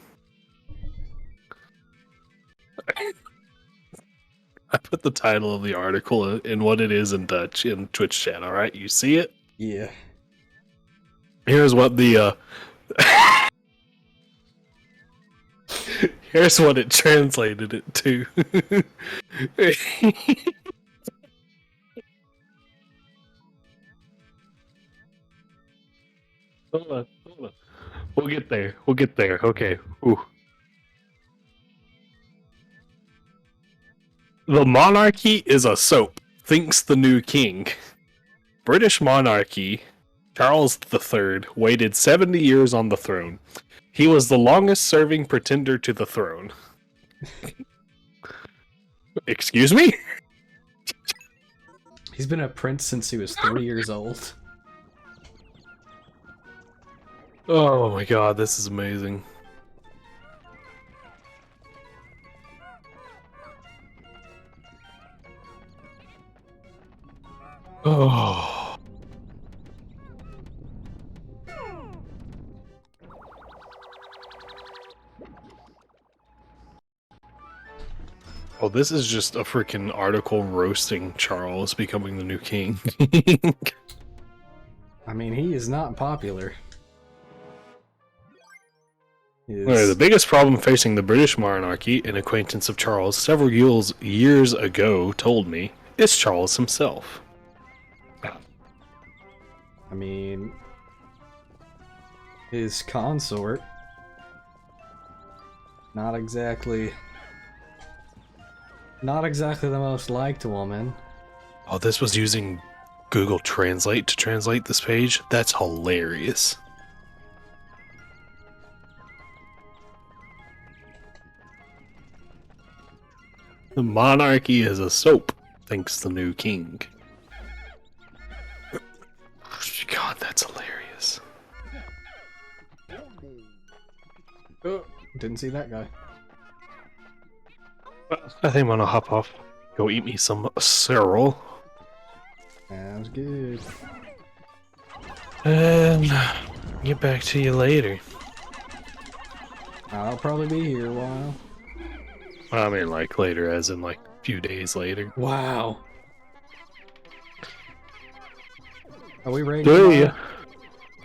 I put the title of the article in what it is in Dutch in Twitch chat, alright? You see it? Yeah. Here's what the here's what it translated it to. Hold on. We'll get there. Okay. Ooh. The monarchy is a soap, thinks the new king. British monarchy, Charles III, waited 70 years on the throne. He was the longest serving pretender to the throne. Excuse me? He's been a prince since he was 3 years old. Oh my god, this is amazing. Oh. Oh, this is just a freaking article roasting Charles becoming the new king. I mean, he is not popular. Alright, the biggest problem facing the British monarchy, an acquaintance of Charles several years ago told me, is Charles himself. I mean, his consort, not exactly the most liked woman. Oh, this was using Google Translate to translate this page? That's hilarious. The monarchy is a soap, thinks the new king. God, that's hilarious. Oh, didn't see that guy. I think I'm gonna hop off. Go eat me some cereal. Sounds good. And get back to you later. I'll probably be here a while. I mean, like later, as in like a few days later. Wow. Are we raiding Do tomorrow? ya?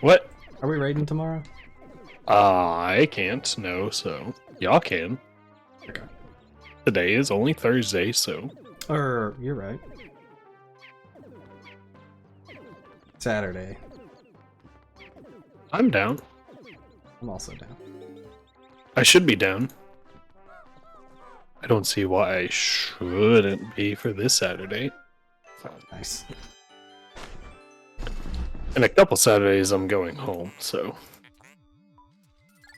What? Are we raiding tomorrow? I can't, no, so y'all can. Okay. Today is only Thursday, so. You're right. Saturday. I'm down. I'm also down. I should be down. I don't see why I shouldn't be for this Saturday. Nice. In a couple Saturdays, I'm going home, so.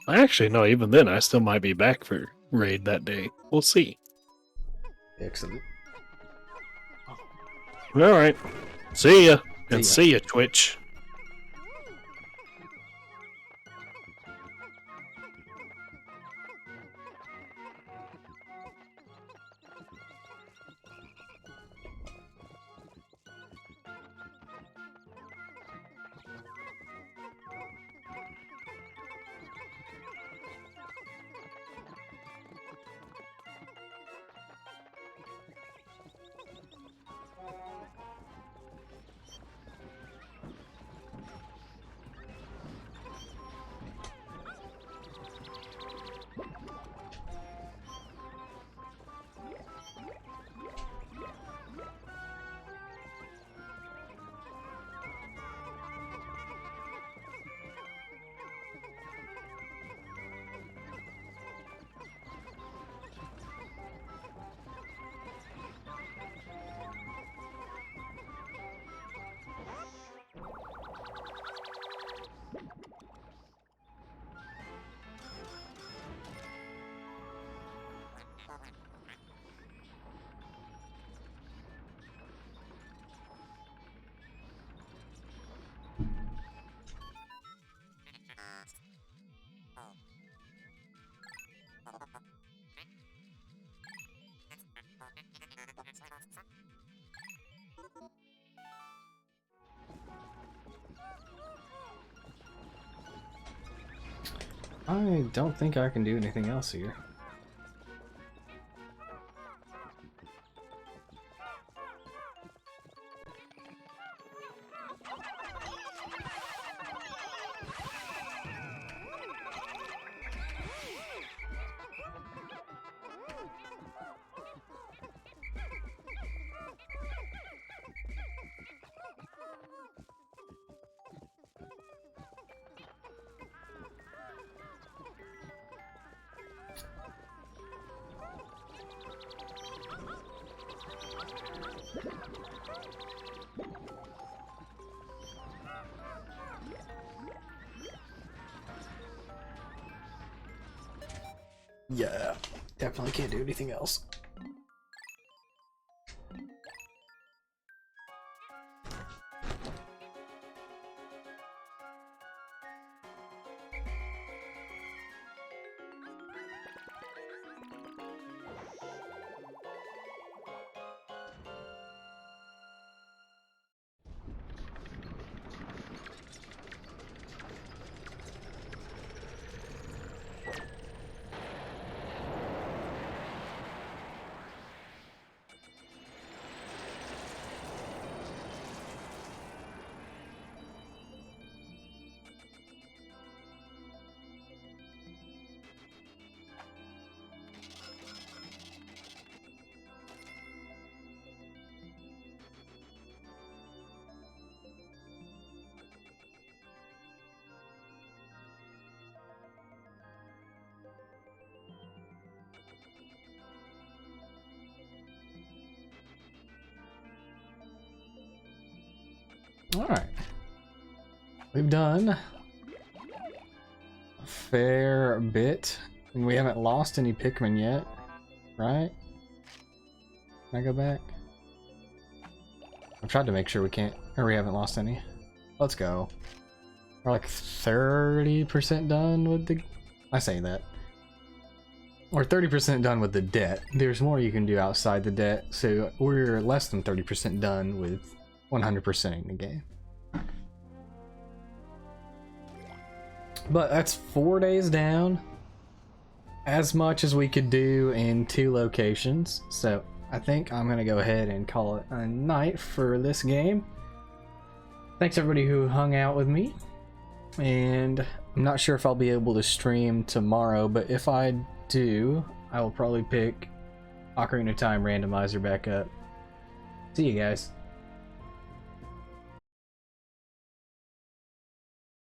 Actually, no, even then, I still might be back for raid that day. We'll see. Excellent. Alright. See ya. And See ya. see ya, Twitch. I don't think I can do anything else here. Yeah, definitely can't do anything else. Alright. We've done a fair bit. And we haven't lost any Pikmin yet, right? Can I go back? I've tried to make sure we can't, or we haven't lost any. Let's go. We're like 30% done with the... I say that. We're 30% done with the debt. There's more you can do outside the debt, so we're less than 30% done with 100%ing the game. But that's 4 days down. As much as we could do in 2 locations. So I think I'm going to go ahead and call it a night for this game. Thanks everybody who hung out with me. And I'm not sure if I'll be able to stream tomorrow, but if I do, I will probably pick Ocarina of Time Randomizer back up. See you guys.